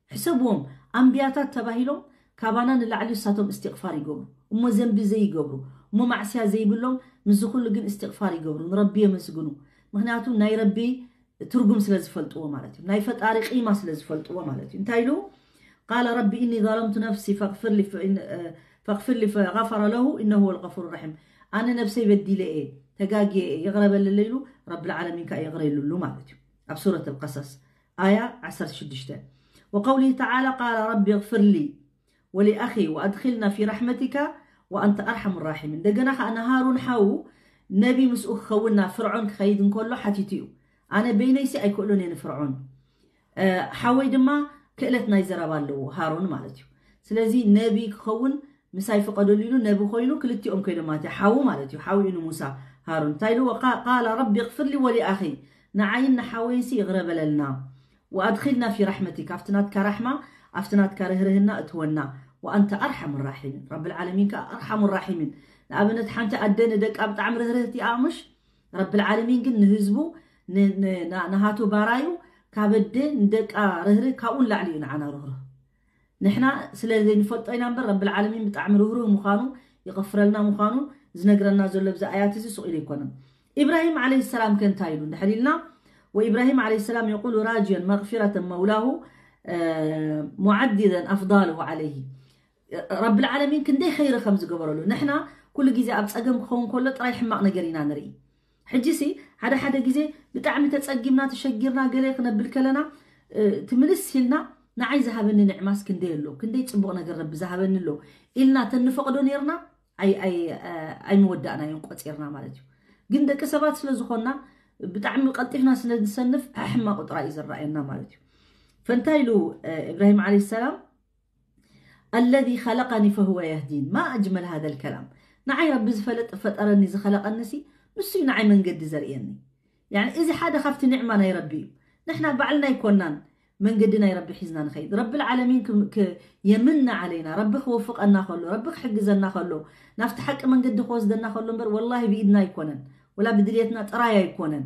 حسبهم أنبياتات تباهلهم كابانان اللي عليه ساتهم استغفار يقبروا وما ذنب زي يقبروا وما معسيا زي بلهم مزخول لقين استغفار يقبروا ربي يمسجنوا مخناتو ناي ربي ترجم سلازفلتوا مالتي ناي فتاريخ إيما سلازفلتوا مالتي انتايلو قال ربي إني ظلمت نفسي فاغفر لي فغفر لي فغفر له إنه هو الغفور الرحيم أنا نفسي بدي لإيه تجاجي يغرب الليل رب العالمين كيغري له مالتي بسورة القصص آية 16 وقوله تعالى قال رب اغفر لي ولأخي وأدخلنا في رحمتك وأنت أرحم الراحمين دقنا أنا هارون حاو نبي مسؤول خونا فرعون خيد كله حتيتيو أنا بينيسي أي كلون فرعون حاوي دما كلت نايزرا بالو هارون مالتيو سلازي نبي خون مساي فقدوا ليلو نبي خوينو كلتي أم كلماتي حاو مالتيو حاوي إنه موسى هارون تايلو قال ربي اغفر لي ولأخي نعين حاوينسي يغرب لنا وأدخلنا في رحمتك أفتنات كرحمة أفتنات كرهرهنا أتونا وأنت أرحم الراحمين رب العالمين كأرحم الراحمين لأبنت حانت أدين دك أبت عمر هرهتي آمش رب العالمين قل نهزبو نهاتو بارايو كابدين دك رهره كاون لعلينا عنا رهره نحنا سلازي نفطينا نبر رب العالمين بتعمر رهره مخانو يغفر لنا مخانو زنقرنا زلب زآياتي سؤال يكون إبراهيم عليه السلام كان تايلو نحليلنا وإبراهيم عليه السلام يقول راجيا مغفرة مولاه معددا أفضاله عليه رب العالمين كندي خير خمس قبرلو نحنا كل جزء أبتسقم خون كله تراي حماق نجرينا نري حجسي هذا جزء بتعمل تسقمنا تشجرنا قليقنا بالكلنا تملس لنا نعايز هبن نعماس كندي له كندي تبغنا قرب زهبن له إلنا تنفقدون يرنا أي مودعنا ينقطيرنا مالتي جند كسبات سلزخنا بتعمل قطيفنا سنصنف أحماق طرائز الرأينا مالتي فانتايلو إبراهيم عليه السلام الذي خلقني فهو يهدين ما أجمل هذا الكلام نعي رب زفلت فترني زي خلق النسي نسي نعي من قد زريني يعني إذا حدا خفت نعمة يا ربي نحنا بعلنا يكونان من قدنا يا ربي حزنا نخيد رب العالمين يمن علينا ربك وفقنا خلو ربك حجزنا خلو نفتح حق من قد خوزدنا خلو بر والله بإيدنا يكونن ولا بدريتنا ترايا يكونن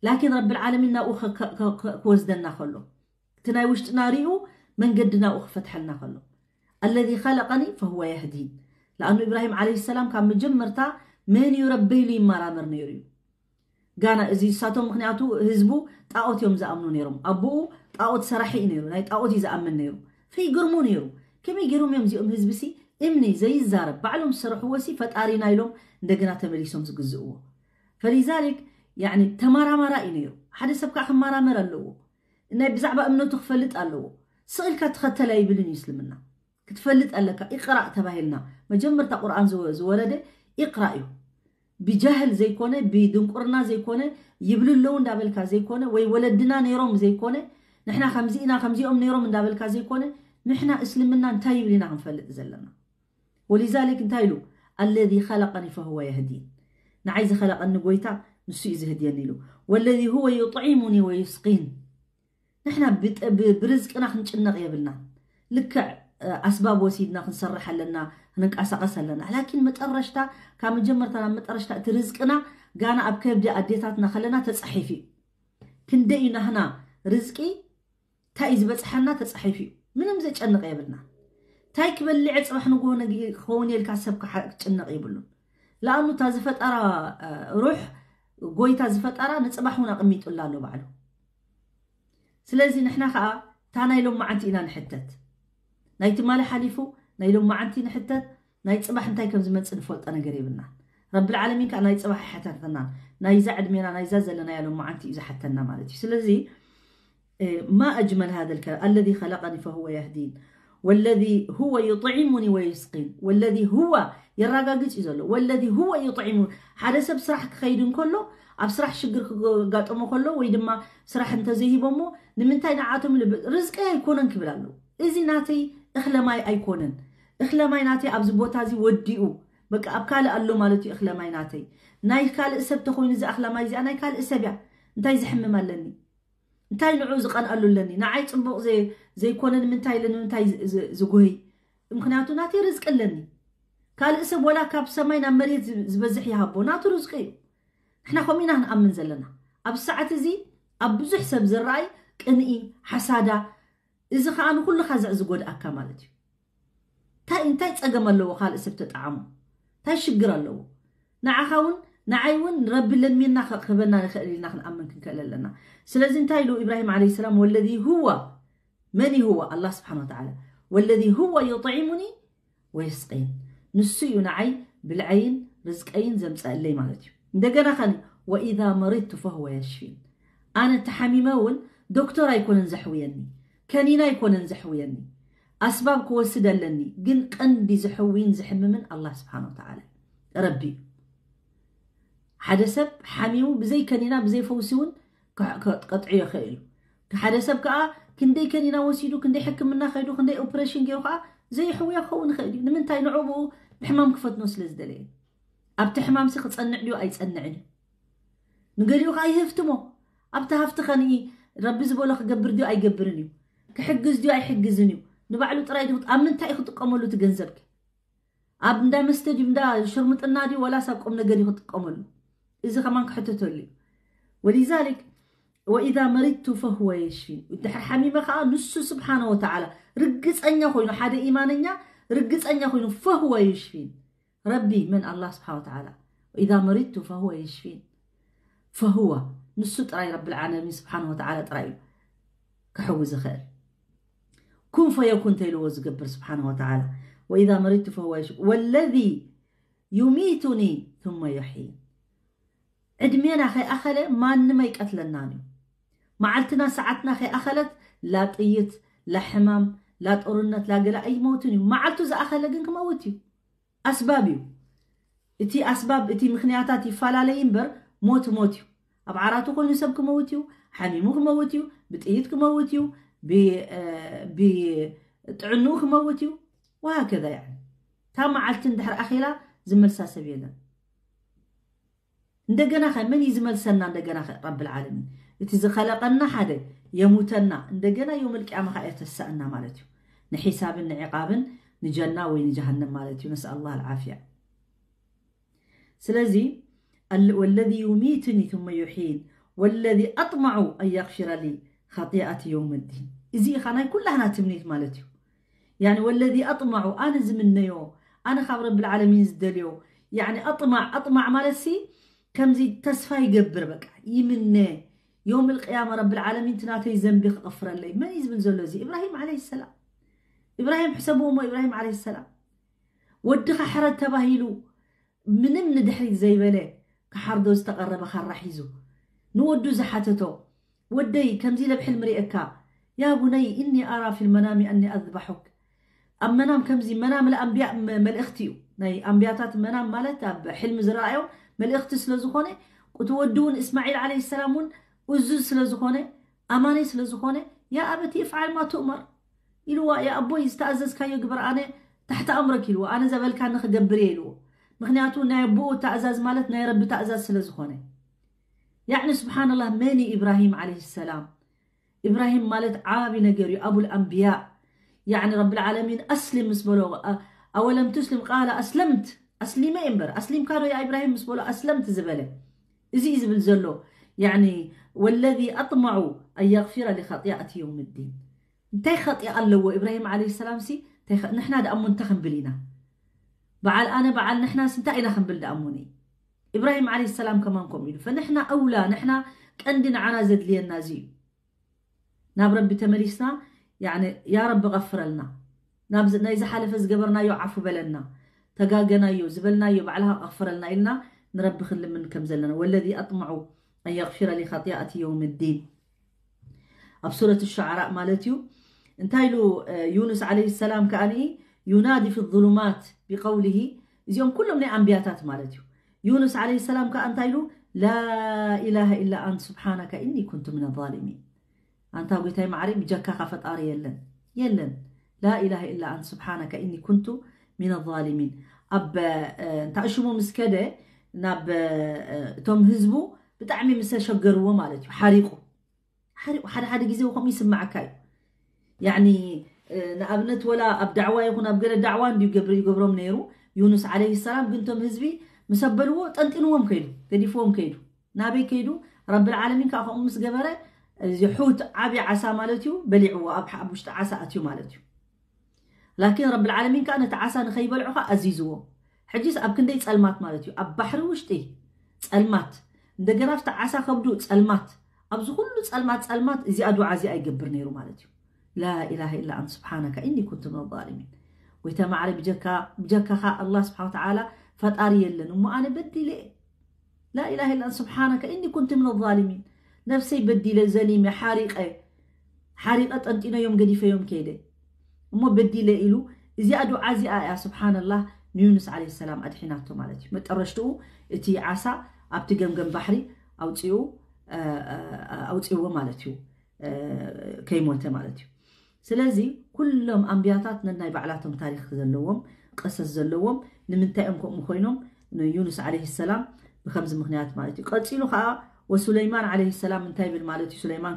لكن رب العالمين ناوخ خوزدنا خلو تناوشت ناريو من قدنا أخ فتح لنا خلو الذي خلقني فهو يهدين لأنه إبراهيم عليه السلام كان مجمرتا من يربي لي مرامر نيريو قانا إذا ساتهم مخنياتو هزبو تاوت يوم زأمنو نيرم أبوه تاوت سرحي نيرو ناي تاوت يزأمن نيرو في قرمو نيرو كم يقرم يوم زيهم هزبسي إمني زي الزارب بعلهم سرحو وسي فتارينا يلوم دقنا تمليسهم زقزقوه فلذلك يعني تمارا نيرو حدا سبكا خمارا اللو إنه بزعبا أمنو تخفلت اللو سئلك تختلا يبلن يسلمنا كتفلت لك اقرأ تباهلنا مجمرت قرآن زولده اقرأيه بجهل زي كونه بدنقرنا زي كونه يبلو اللون دابلكا زي كونه وي ولدنا نيروم زي كونه نحنا خمزيهم نيروم دابلكا زي كونه نحنا اسلمنا انتاي بلنا نفلت زلنا ولذلك انتايلو الذي خلقني فهو يهدين نعايز خلق النقويتا نسو يزهديني له والذي هو يطعمني ويسقين نحنا برزقنا خنشنق يبلنا لك أسباب وسيدنا خنصرح لنا ننقاسقس لنا لكن متقرشتا كام جمرتنا متقرشتا ترزقنا قانا أبكبدي أديتاتنا خلنا تصحيفي كندينا هنا رزقي تايز بصحنا تصحيفي منهم زي تشنق يبلنا تايك باللعص راح نقول خوني الكاسبك تشنق يبلون لأنه تازفت أرى روح قوي تازفت أرى نصبحونا قميت ولا له بعده سلازي نحنا خا تانا يلوم معتينا نحتت نايت مالي حليفو نايلوم معتي نحتت نايت صباح انتاي كم زمن صنفولت انا قريبنا رب العالمين كان نايت صباح حتتنا ناي زعد مينا ناي زازلنا يلوم معتي اذا حتنا مالتي سلازي ما اجمل هذا الكلام الذي خلقني فهو يهدين والذي هو يطعمني ويسقين والذي هو يراقاقج يزلو والذي هو يطعمني حدث بصراحة خيدن كله أبصراح شجر قاطمو كله ويدما صراح انت زي بمو نمنتاي نعاتم رزقي يكونن كبلالو إذا ناتي إخلماي أيكونن إخلماي ناتي أبز بوتازي وديو بك أبكال قالو مالتي إخلماي ناتي ناي كال إسب تخوين إذا إخلماي زي أنا كال إسبيع انتاي زحمم مالني انتاي نعوز قان قالو لني نعاي تنبق زي كونن منتاي لني منتاي زقوهي مخناتو ناتي رزق لني كال إسب ولا كاب سماينا مريض زبزح يهبو ناتو رزقي احنا خمينا هنأمن زلنا أب الساعة زي أب بزح سب زراي كنئي حسادة إذا خانو كل خازع زقود أكا مالتي تاي تسقم اللو خال إسب تتعامو تاي شقر اللو نعخاون نعيون رب لمينا خبرنا نخلينا نأمن كنكاللنا سلازين تايلو إبراهيم عليه السلام والذي هو من هو الله سبحانه وتعالى والذي هو يطعمني ويسقين نسيو نعي بالعين رزقين زمصألي مالتي دغنا خني واذا مرضت فهو يشفين انا تحميمون دكتور يكون نزحويني كنينا يكون نزحويني اسباب كوسدلني جن قندي زحوين زحممن الله سبحانه وتعالى ربي حدث حميمو بزي كنينا بزي فوسون قطعي خيلو حدث كا كندي كنينا وسيدو كندي حكمنا خيدو كندي اوبريشن غيرو كا زي حويا خون خيدو نمنتاي نعوبو بحمام كفتنو سلازدلي ابت حمام سي خصنع ديو اي صنعني نغريو كاي هفتمو ابت هفت خني ربي زبولو خغبر ديو اي غبرنيو كحجز ديو اي حجزنيو نبعلو طراي ديو امنتاي خطقملو تگنزبك اب ندا مستديو ندا شرمطنا دي ولا ساقوم نغر يخطقملو اذا كمان كحتتولي ولذلك واذا مرضت فهو يشفين ودحر حميمه خا نسو سبحانه وتعالى رغصنيا خوينو حدا ايماننيا رغصنيا خوينو فهو يشفين ربي من الله سبحانه وتعالى واذا مرضت فهو يشفين فهو نسو طراي رب العالمين سبحانه وتعالى طراي كحوز خير كن فيكون تيلو زغبر سبحانه وتعالى واذا مرضت فهو يشفين والذي يميتني ثم يحيي عدمينا خي اخله ما نما يقتلناني معلتنا ساعتنا خي اخلت لا طيت لا حمام لا طرنت لا قلا اي موتني معلتو ز اخله كن كموتيو اسبابيو اتي اسباب اتي مخنياتات يفالالي ينبر موتيو ابعاراتو كونو سب كموتيو حميمو كموتيو بطيت كموتيو طعنو كموتيو وهكذا يعني تا معلتن دحر اخيلا زملسا سبيلا እንደገና ከመን ይዝመልሰና እንደገና ረብ العالمين እቲ ዝخلقنا ሓደ يموتنا እንደገና يوم القيامه ከየተሰአና ማለት እዩ ንሒሳብን ንዕቃብን ንጀና ወይ ንጀሃነም ማለት እዩ نسأل الله العافيه ስለዚህ والذي يميتني ثم يحيين والذي اطمع ان يغفر لي خطيئتي يوم الدين اذا خناي كلها تمنيت ማለት እዩ يعني والذي اطمع انا زمنيو انا خاب رب العالمين زدليو يعني اطمع مالسي كمزي تسفى يقبر بقى يمنى يوم القيامة رب العالمين تناتي ذنبي غفر لي من يزمن زلوزي إبراهيم عليه السلام إبراهيم حسبوه إبراهيم عليه السلام ودخ حرد تباهيلو من دحري زي بلي كحردو استقرب خرحيزو نودو زحاتتو ودي كمزي لبحل مريئكا يا بني إني أرى في المنام أني أذبحك أم منام كمزي منام الأنبياء ملأختيو ناي أنبياتات منام مالتا بحلم زراعيو ملأخت سلازخونه وتودون إسماعيل عليه السلام وزوز سلازخونه أماني سلازخونه يا أبتي افعل ما تؤمر يلو يا أبوي استأزز كايو قبر أنا تحت أمرك يلو أنا زبل كان نخدبري يلو مخنياتو نايبو تأزاز مالت نايرب تأزاز سلازخونه يعني سبحان الله ماني إبراهيم عليه السلام إبراهيم مالت عابي نقري أبو الأنبياء يعني رب العالمين أسلم مسبلو أولم تسلم قال أسلمت أسلم إمبر أسلم كانوا يا إبراهيم مسبولا أسلمت زبله إزي زبل زلو يعني والذي أطمع أن يغفر لخطيئتي يوم الدين انتي خطيئة الله إبراهيم عليه السلام سي نحنا دا أمون تخنبلينا بعال نحنا سنتائنا خنبل دا أموني إبراهيم عليه السلام كمان كوميلو فنحنا أولى نحنا كأندنا عنا زد لي النازي ناب ربي تمريسنا يعني يا رب غفر لنا نابزنا إذا حالفز قبرنا يعفو بلنا تقاقنا يو زبلنا يو بعلها أغفر لنا إلنا نرب خل من كم زلنا والذي أطمع أن يغفر لي خطيئتي يوم الدين بسورة الشعراء مالتيو انتايلو يونس عليه السلام كأني ينادي في الظلمات بقوله يوم كله من أنبياتات مالتيو يونس عليه السلام كأنتايلو لا إله إلا أنت سبحانك إني كنت من الظالمين أنت قلتي معري بجاكا خفت آري يلن لا إله إلا أنت سبحانك إني كنت من الظالمين أب تعشمو مسكده ناب توم هزبو بتعمي مسا شجروا مالتي حريقو حدا جزي وخم يسمع كاي يعني نابنت ولا أب دعوة يكون أبقر دعوان يقبرهم نيرو يونس عليه السلام قنتم هزبي مسبلوا تنتنوهم كيدو تديفوهم كيدو نابي كيدو رب العالمين كأخو أمس جبرة يحوت عبي عسى مالتيو بلعوا أبوشت عسى أتيو مالتيو لكن رب العالمين كانت عسى نخيب العقا أزيزوه حجيس أب كندي تسألمات مالتيو أب بحر وشتي تسألمات ندقنا فتح عسى خبدو تسألمات أبزو كله تسألمات إزي أدو عزي أي قبر نيرو مالتيو لا إله إلا أنت سبحانك إني كنت من الظالمين ويتمعري بجكا الله سبحانه وتعالى فطاري يلن مو أنا بدي لي لا إله إلا أنت سبحانك إني كنت من الظالمين نفسي بدي لي زليمة حريقة أنت يوم قديفة يوم كيدي مو بدي لي إلو إذا أدو عزي يا سبحان الله يونس عليه السلام أدحيناتو مالتي متقرشتو إتي عسى أبتي جم بحري أو تيو مالتيو كيموته مالتيو سلازي كلهم أنبياتاتنا ناي بعلاتهم تاريخ زلوهم قصص زلوهم نمنتقمكم مخوينهم يونس عليه السلام بخمس مخنيات مالتي قتيلو خا وسليمان عليه السلام من تايب مالتي سليمان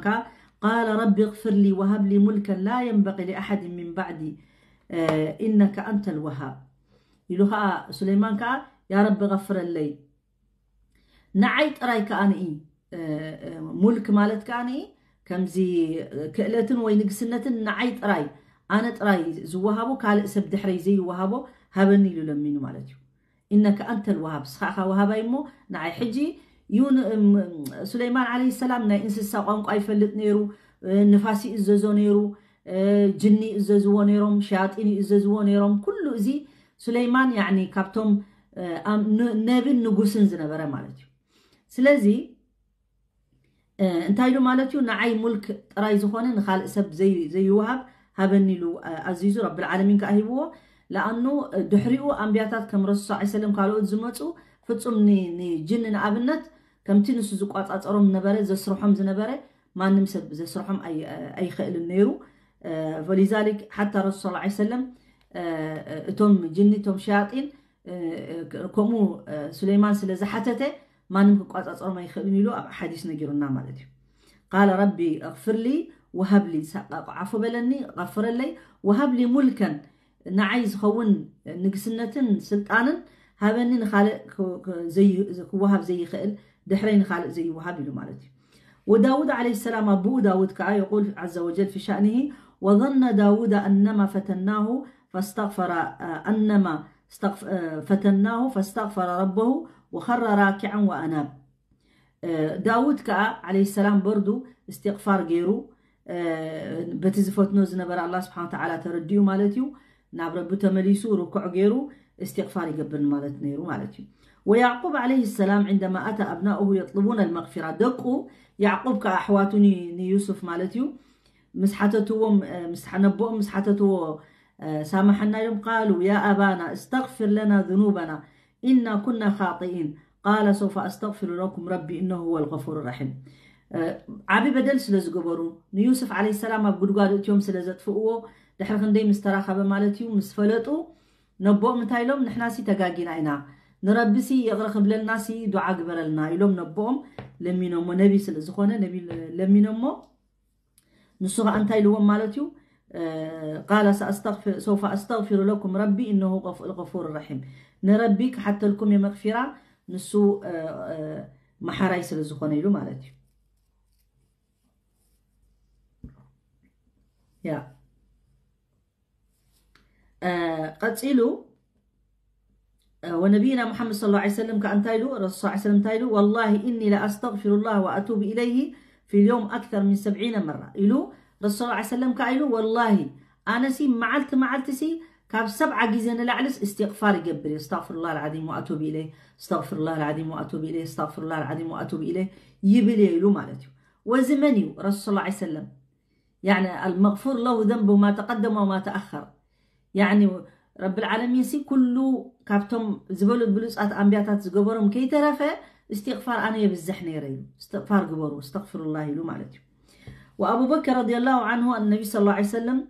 قال ربي اغفر لي وهب لي ملكا لا ينبغي لأحد من بعدي إنك أنت الوهاب يلو خا سليمان يا رب غفر لي نعيت رايك أنا ملك مالت كاني كمزي كألتن وينقسنتن نعيت راي أنا تراي زوهابو قال سب دحري زي وهابو هبني له لمينو مالتيو إنك أنت الوهاب صخا وهابا يمو نعي حجي سليمان عليه السلام نا إنسسا قانق يفلط نيرو نفاسي إززو نيرو جني إززو نيروم شياطيني إززو نيروم كله زي سليمان يعني كابتوم نبي نقوسن زنبرة مالتيو سلازي انتايلو مالتيو نعي ملك راي زخونه نخالق سب زي وهب هبني له عزيزو رب العالمين كاهيبو لانه دحريو انبياتات كم رسول صلى الله عليه وسلم قالوا زمصو فصم ني جنن ابنت كمتي نسو زقاصصروم نبره زسرحم زنبره مانم سب زسرحم اي خيل النيرو فلذلك حتى رسول صلى الله عليه وسلم اتم جنتهم شياطين كمو سليمان سلازحتته ما نمك قاصص ما يخلوني له حديث نجرنا مالتي قال ربي اغفر لي وهب لي عفو بلني غفر لي وهب لي ملكا نعيز خون نقسنتن سلطانن هبني نخالق زي وهب زي خيل دحرين خالق زي وهب له مالتي وداود عليه السلام ابو داود يقول عز وجل في شأنه وظن داود انما فتناه فاستغفر ربه وخر راكعا وأناب داود عليه السلام بردو استغفار غيرو بتزفوت نوز نبر الله سبحانه وتعالى ترديو مالتيو نابر بتمليسو ركوع غيرو استغفار يقبل مالت نيرو مالتيو ويعقوب عليه السلام عندما أتى أبناؤه يطلبون المغفرة دقوا يعقوب كأحواتني يوسف مالتيو مسحتتو سامحنا يوم قالوا يا أبانا استغفر لنا ذنوبنا إنا كنا خاطئين قال سوف أستغفر لكم ربي إنه هو الغفور الرحيم عبي بدل سلز قبرو يوسف عليه السلام أبقل قالوا يوم سلزت فوقه دحر خندي مستراخة بمالتيو مسفلتو نبوء متايلوم نحناسي تقاقين عينا نربسي يغرق بلناسي دعاء قبرلنا يلوم نبوهم لمينومو نبي سلزخونا نبي لمينومو نصغى أنتايلوم مالتيو قال سوف أستغفر لكم ربي إنه الغفور الرحيم نربيك حتى لكم يا مغفرة نسو محراي سلزخوني له مالتي يا قتلوا ونبينا محمد صلى الله عليه وسلم كأنتايلو الرسول صلى الله عليه وسلم تايلو والله إني لأستغفر الله وأتوب إليه في اليوم أكثر من 70 مرة إلو الرسول صلى الله عليه وسلم كايلو والله أنا سي معلت سي كاب 7 جزينا لعلس استغفار يقبل استغفر الله العظيم وأتوب إليه استغفر الله العظيم وأتوب إليه استغفر الله العظيم وأتوب إليه يبلي له مالته وزمني رسول الله عليه وسلم يعني المغفور له ذنبه ما تقدم وما تأخر يعني رب العالمين سي كله كابتم زبلوا بلوسات أنبياتات زقبرهم كي ترفع استغفار أنا يبزحني ريو استغفار قبروا استغفر الله له مالته وأبو بكر رضي الله عنه النبي صلى الله عليه وسلم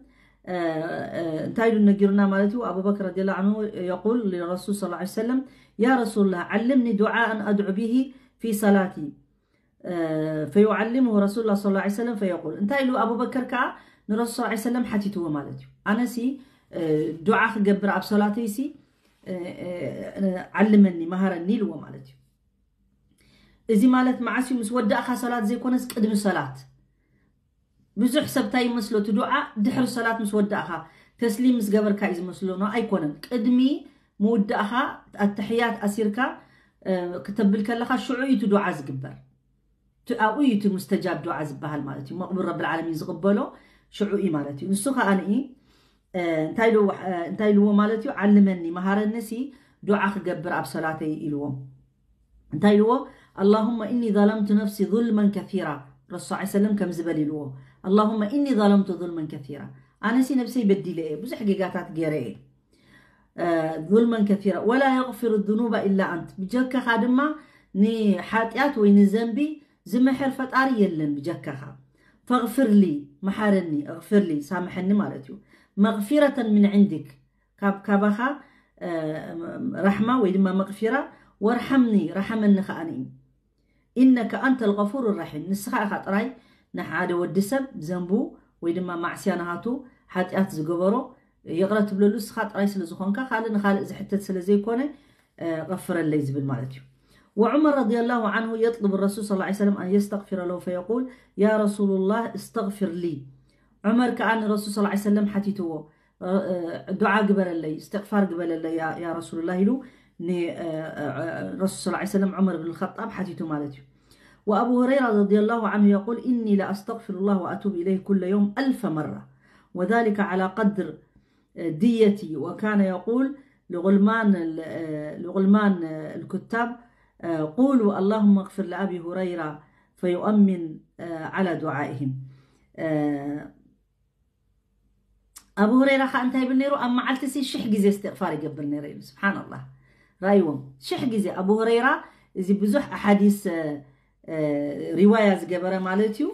انتايلو النجرنا مالته وأبو بكر رضي الله عنه يقول للرسول صلى الله عليه وسلم يا رسول الله علمني دعاء أدعو به في صلاتي فيعلمه رسول الله صلى الله عليه وسلم فيقول انتايلو أبو بكر نرسول صلى الله عليه وسلم حتيته مالته أنا سي دعاء قبر أب صلاتي سي علمني مهرني له مالته إذا مالت معسي مسودة أخا صلاة زي كونس قدم الصلاة بزح سبتاي مسلو تدعاء دحر الصلاة مسودأها تسليم مسقبر كايز مسلونا أيكونن قدمي مودأها التحيات أسيركا كتب لك شعوي تدعاء زقبر تأوي مستجاب دعاء زبها المالتي مقبل رب العالمين زقبله شعوي مالتي نسوخا أنا انتايلو مالتي علمني مهار النسي دعاء خجبر أب صلاتي إلوم انت إلوه اللهم إني ظلمت نفسي ظلما كثيرا رسول صلى الله عليه وسلم كم زبل إلوه اللهم إني ظلمت ظلما كثيرا أنا سي نفسي بدي لي بزح حقيقات جيري ظلما كثيرا ولا يغفر الذنوب إلا أنت بجك خادمة ني حاتيات وين ذنبي زمحر فتاري يلن بجكها فاغفر لي محارني اغفر لي سامحني مالتيو مغفرة من عندك كابها رحمة ويدما مغفرة وارحمني رحمني خاني إنك أنت الغفور الرحيم نسخة خطراي نحاد ودسب ذنبو ويدما معصيانهاتو حاتيات زغبرو يقرا تبللوس خطراي سلازخونكا خالد زحتت سلازي كونه غفر لي زبل مالتيو وعمر رضي الله عنه يطلب الرسول صلى الله عليه وسلم أن يستغفر له فيقول يا رسول الله استغفر لي عمر كأن الرسول صلى الله عليه وسلم حتيته دعاء قبل لي استغفار قبل لي يا رسول الله له الرسول صلى الله عليه وسلم عمر بن الخطاب حتيته مالته وأبو هريرة رضي الله عنه يقول إني لأستغفر الله وأتوب إليه كل يوم 1000 مرة وذلك على قدر ديتي وكان يقول لغلمان الكتاب قولوا اللهم اغفر لأبي هريرة فيؤمن على دعائهم أبو هريرة خانتاي بالنيرو أما علتسي شح جزي استغفار يقبل نيرو سبحان الله رايوم شح جزي أبو هريرة إذا بزح أحاديث رواية زجبرة مالتيو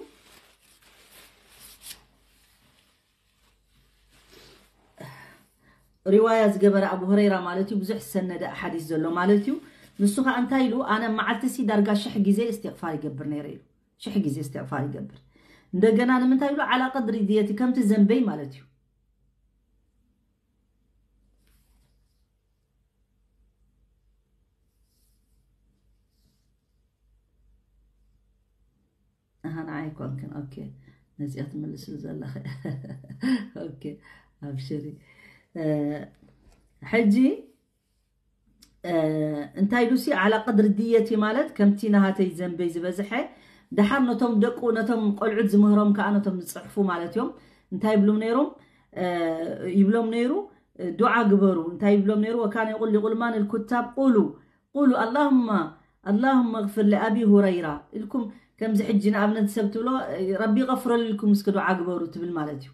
رواية زجبرة أبو هريرة مالتيو بزح سنة أحاديث زلو مالتيو نسوها أنتايلو أنا مع التسي درجة شح جزي استغفار يقبر نيرو شح جزي استغفار يقبر ندقنا أنا من تايلو على قدر ديتي كم تزنبي مالتيو أنا عايكم كان أوكي نزيات من السلسلة أوكي أبشري حجي انتاي لوسي على قدر ديتي مالت كمتينا هاتي زنبي زبزحي دحر نتم دقو نتم قلعد زمهرهم كأنتم نصحفو مالتهم انتاي بلوم نيروم يبلوم نيرو دعاء قبرو انتاي بلوم نيرو وكان يقول لغلمان الكتاب قولوا اللهم اغفر لأبي هريرة لكم كم زحجنا أبنا تسبتوا له ربي غفر لكم مسكدوا عقبرو تبل مالتهم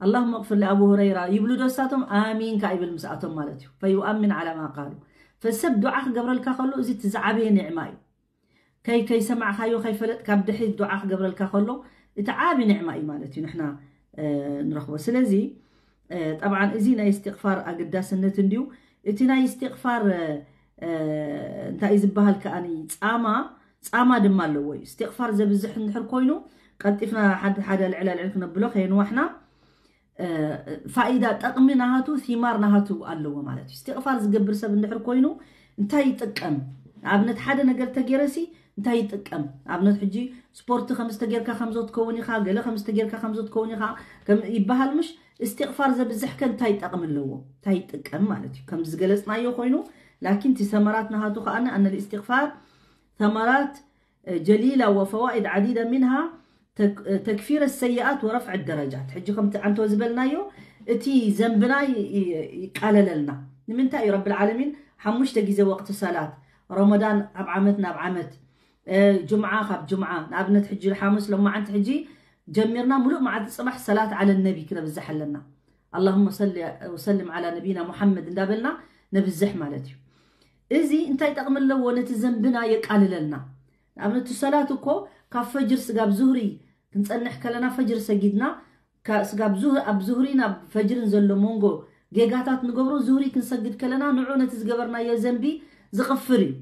اللهم اغفر لأبو هريرة يبلو دوساتهم آمين كايبل مساتهم مالتهم فيؤمن على ما قالوا فالسب دعاء قبر الكاخلو إذا تزعبه نعماي كي سمع خايو خاي فلت كابدحي دعاء قبر الكاخلو تعابي نعماي مالتي نحنا نرخبه سلازي طبعا إزينا استغفار أقداس النتنديو إتنا استغفار انتا إزبها الكأني تساما دمالو استغفار زبزح نحر كوينو قلتفنا حد العلال عندنا بلو خينو احنا فائدة تقمنا هاتو ثمارنا هاتو قالوا مالتي استغفار زقبر سب النحر كوينو انتاي يتقم عبنت حدا نقر تجيرسي انتاي يتقم عبنت حجي سبورت 5 تجيركا 5 تكوني خا قال 5 تجيركا 5 تكوني خا كم يبهال مش استغفار زبزح كان انتاي يتقم لو انتاي يتقم مالتي كم زقلصنا يو كوينو لكن ثمراتنا هاتو خانا ان الاستغفار ثمرات جليلة وفوائد عديدة منها تكفير السيئات ورفع الدرجات حجكم عنتو زبلنايو اتي ذنبنا يقلل لنا من تاي رب العالمين حمش تجيزه وقت الصلاه رمضان بعمتنا بعمت جمعه خب جمعه نابنت حجي الحامس لما عند حجي جمرنا ملوء مع الصباح صلاه على النبي كده بزح لنا اللهم صل وسلم على نبينا محمد ندابلنا نبزح مالتي ازي انت يتقمل له ونت ذنبنا يقلل لنا نابنت الصلاه كو كفجر سقاب زهري كنصنح كلنا فجر سجدنا كسقاب زهر اب زهرينا فجر نزلو مونغو جيغاتات نغبرو زهري كنسجد كلنا نعونه تزغبرنا يا ذنبي زغفري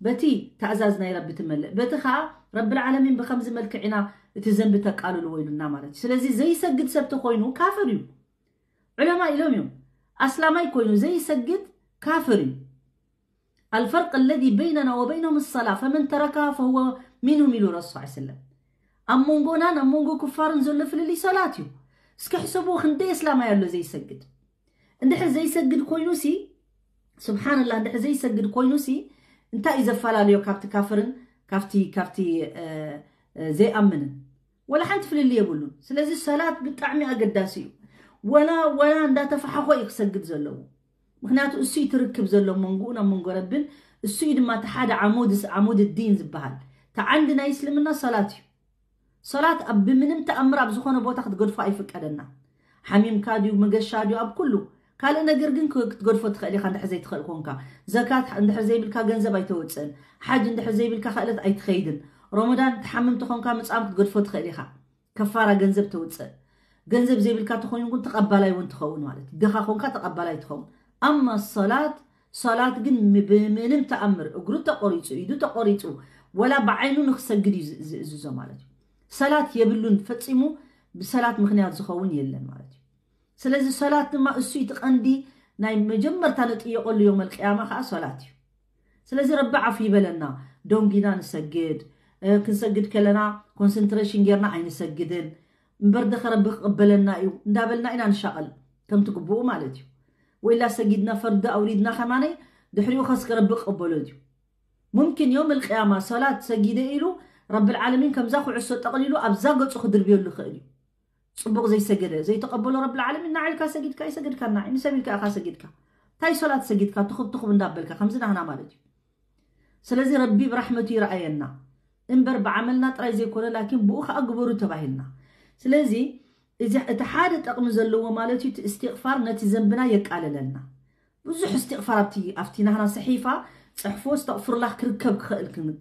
بتي تعزازنا يا رب تملئ بتخا رب العالمين بخمس ملكعنا تذنب تقالوا الويلنا مالتي سلازي زي سجد سبت خوينو كافريو علماء اليوم اسلامي كوينو زي سجد كافري الفرق الذي بيننا وبينهم الصلاه فمن تركها فهو منهم يلو رسول الله صلى الله عليه وسلم أمونغونا أمونغو كفار نزل في اللي صلاتيو اسكي حسبوه خندي إسلام يالو زي يسجد اندح زي يسجد كوينوسي سبحان الله اندح زي يسجد كوينوسي انتا إذا فلاليو كافتي كافرن كافتي زي أمنن ولا حنت في اللي يقولون سلازي الصلاة بتعمي أقداسيو ولا اندا تفحقو يسجد زلو مخنياتو اسو يتركب زلو منقونا منقو ربن اسو يدما تحاد عمود الدين زبهال تعندنا يسلمنا صلاتي صلاة أب منم تأمر أبزخون بوتاخد قرفة أي فكرنا حميم كاديو مقشاديو أب كله قال أنا قرقن تقرفة تخلي خاند حزي تخل كونكا زكاة عند حزي بالكا جنزب أي توتسن حاج عند حزي بالكا خالد أي تخيدن رمضان تحمم تخونكا متصام تقرفة تخلي خا كفارة جنزب توتسن جنزب زي بالكا تخون يكون تقبلاي وانت تخون مالت دخا خونكا تقبلاي تخون أما الصلاة صلاة جن بمنم تأمر أقول تقريتو يدو تقريتو ولا بعينو نخسجدي زوزو مالتي صلاة يبلون فتسمو بصلاة مخنيات زخون يلن مالتي سلازي صلاة ما أسو يتقندي ناي مجمر تانت يقول يوم القيامة خا صلاتي سلازي ربع في بلنا دون جينا نسجد كنسجد كلنا كونسنتريشن جيرنا عين نسجدن مبرد خرب قبلنا ندابلنا إنا نشغل كم تقبو مالتي وإلا سجدنا فرد أوريدنا خماني دحريو خسك رب قبلوديو ممكن يوم القيامة صلاة سجدة إلو رب العالمين كم زاخو عسو تقليلو أبزاقو تخدر بيو اللي خيلي صبغ زي سجدة زي تقبلو رب العالمين ناعلك سجدك أي سجدك ناعي نسابيلك أخا سجدك تاي صلاة سجدك تخب ندابلك خمسنا هنا مالتي سلازي ربي برحمتي رأينا انبر بعملنا تراي زي كولا لكن بوخ أقبرو تباهلنا سلازي إذا اتحاد تقم زلو مالتي استغفار نتي زنبنا يقال لنا بزح استغفار أفتينا هنا صحيفة صحفو استغفر الله كركب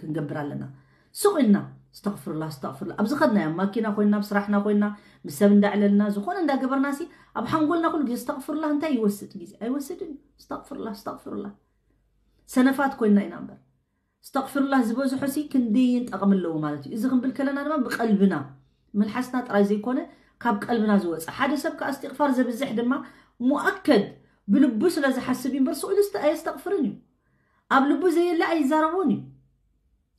كنقبر لنا سقنا استغفر الله أبز خدنا يا ماكينا خوينا بصراحنا خوينا مسبن داع لنا زخونا ندا قبرنا سي أب حنقولنا كل جيز استغفر الله انت يوسد جيز أي وسدني استغفر الله سنفات كوينا ينامبر استغفر الله زبوز حسي كندين تقم اللو مالتي إذا قم بالكلنا ما بقلبنا من حسنات رايزي كونه كاب قلبنا زوز حدا سبك استغفار زبزح دما مؤكد بلبس لازم حسبين برسو يستغفرني أب لبو زي اللي أيزاربوني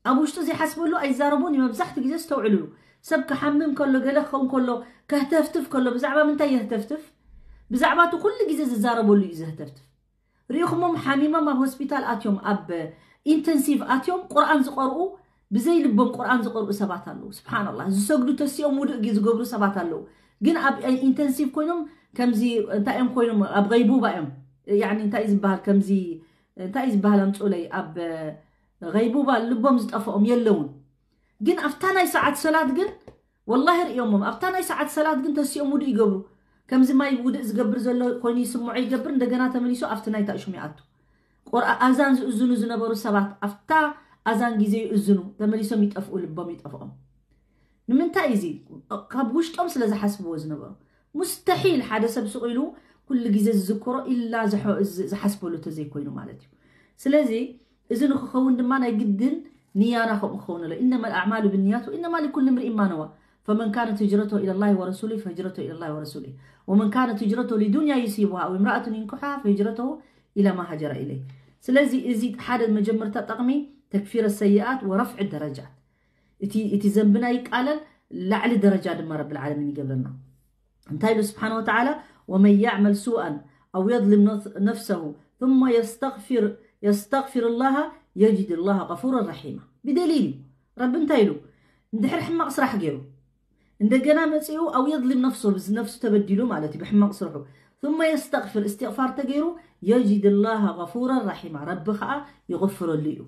أبوشتو زي حسبوا له أيزاربوني ما بزحت جزء استوعلوا سبك حمم كله قلخهم كله كهتفتف كله بزعبة من تايه هتفتف بزعباته كل جزء زاربوا له جزء هتفتف ريخهم حميمة ما هوسبيتال أتيوم أب إنتنسيف أتيوم قرآن زقرؤوا بزي لبهم قرآن زقرؤوا سبات الله سبحان الله زسجدوا تسيوم ودق جزء قبروا سبات الله جن أب إنتنسيف كونهم كم زي تايم كونهم أب غيبوبة بقيم يعني تايز بهال كم زي تايز بهال أنتقولي أب غيبوبة لبهم زتقفهم يلون جن أفتانا ساعة صلاة جن والله رأيهم أفتانا ساعة صلاة جن تسيوم ودق يقبروا كم زي ما يبود إزقبر زلوا كوني يسمعوا يقبر ندقنا تمليسو أفتنا يتأشوا مئاتو أذان زنو زنبرو سبات أفتا أذان جزي زنو تمليسو يتقفوا لبهم يتقفهم من تايزي قبوش تمس لازم حسبوا زنبرو مستحيل حدا سبسقيلو كل جزء الذكر إلا زحسبوا له تزي كوينو مالتي سلازي إذا نخون دمانا جدا نيانا خون له إنما الأعمال بالنيات وإنما لكل امرئ ما نوى فمن كانت هجرته إلى الله ورسوله فهجرته إلى الله ورسوله ومن كانت هجرته لدنيا يصيبها أو امرأة ينكحها فهجرته إلى ما هجر إليه سلازي إزيد حادث مجمر تقمي تكفير السيئات ورفع الدرجات إتي زنبنا يقالل لعل درجات ما رب العالمين قبلنا انتهي سبحانه وتعالى ومن يعمل سوءا أو يظلم نفسه ثم يستغفر الله يجد الله غفورا رحيما بدليل رب انتهيلو اندحر حما قصرح غيرو اندقنا مسيو أو يظلم نفسه تبدلو مالتي بحما قصرحو ثم يستغفر استغفار تغيرو يجد الله غفورا رحيما رب خاء يغفر ليو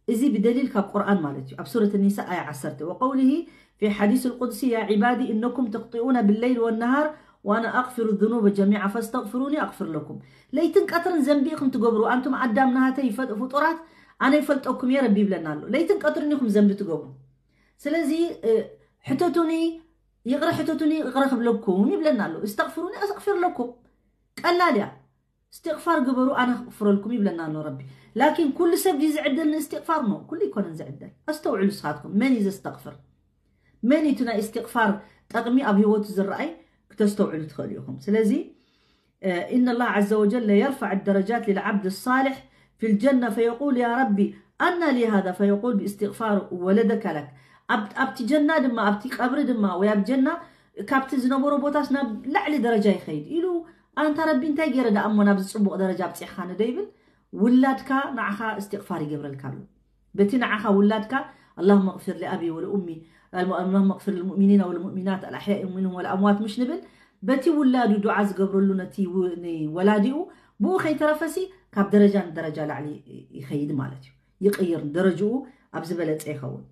إذي بدليل كالقرآن مالتي بسورة النساء آية 10 وقوله في حديث القدسي يا عبادي إنكم تخطئون بالليل والنهار وأنا أغفر الذنوب جميعا فاستغفروني أغفر لكم ليتن قطرن ذنبيكم تقبروا أنتم عدامنا هاتي فطرات أنا يفلتكم يا ربي بلنا له ليتن قطرنكم ذنب تقبروا سلازي حتتوني يغرى قبلكم يبلنا له استغفروني أغفر لكم قال لا استغفار قبروا أنا أغفر لكم يبلنا له ربي لكن كل سبب يزعدلنا استغفار نو كل يكون نزعدل أستوعلوا صحاتكم من يستغفر من يتنا استغفار تقمي أبي وتز الرأي تستوعب تخليهم سلازي إن الله عز وجل يرفع الدرجات للعبد الصالح في الجنة فيقول يا ربي أنا لي هذا فيقول باستغفار ولدك لك أبتي جنة دما أبتي قبر دما وياب جنة كابت زنبورو بوتاسنا لعلي درجة يخيد إلو أنت ربي انت يجرد أمونا بزصبق درجة بتيخان دايبل ولادك نعخا استغفاري قبر الكارلو بتي نعخا ولادك اللهم اغفر لأبي ولأمي اللهم اغفر للمؤمنين والمؤمنات الأحياء منهم والأموات مش نبل بتي ولادو دعاء قبر له نتي ولاديو بو خي ترفسي كاب درجة لعلي يخيد مالتي يقير درجه أبز بلد يخون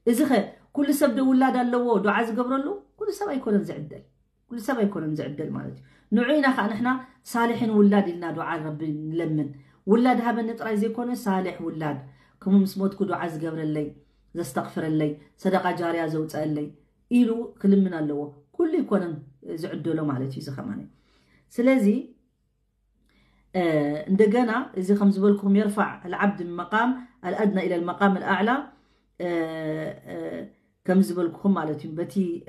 إذا خي كل سبب ولاد اللو دعاء قبرلو كل سبب يكون زعدل كل سبب يكون زعدل مالتي نوعينا خا نحنا صالحين ولاد لنا دعاء ربي نلمن ولاد هذا نطرا زي يكون صالح ولاد كم مسموتكو دعاء قبر اللي زستغفر اللي صدقة جارية زوج اللي إلو كلمنا اللو كل يكون زعدلو مالتي إذا خماني سلازي عندنا إذا خمس بالكم يرفع العبد من مقام الأدنى إلى المقام الأعلى كم زبلكم مالتي بتي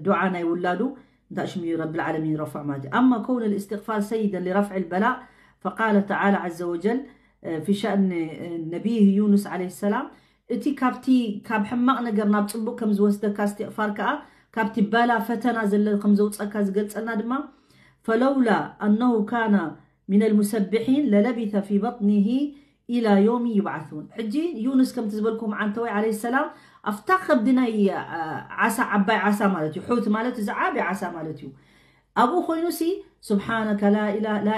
دعانا يولادوا داشمي رب العالمين رفع ماجي أما كون الاستغفار سيدا لرفع البلاء فقال تعالى عز وجل في شأن نبيه يونس عليه السلام اتي كابتي كاب حماق نقرنا بطبو كم زوستكا استغفار كا كابتي بلا فتنا زل خم زوستكا زقلت أنا دما فلولا أنه كان من المسبحين للبث في بطنه إلى يوم يبعثون حجي يونس كم تزبلكم عن توي عليه السلام افتخ بدنا عسى عباي عسى مالتي حوت مالتي زعابي عسى مالتي أبو خوينوسي سبحانك لا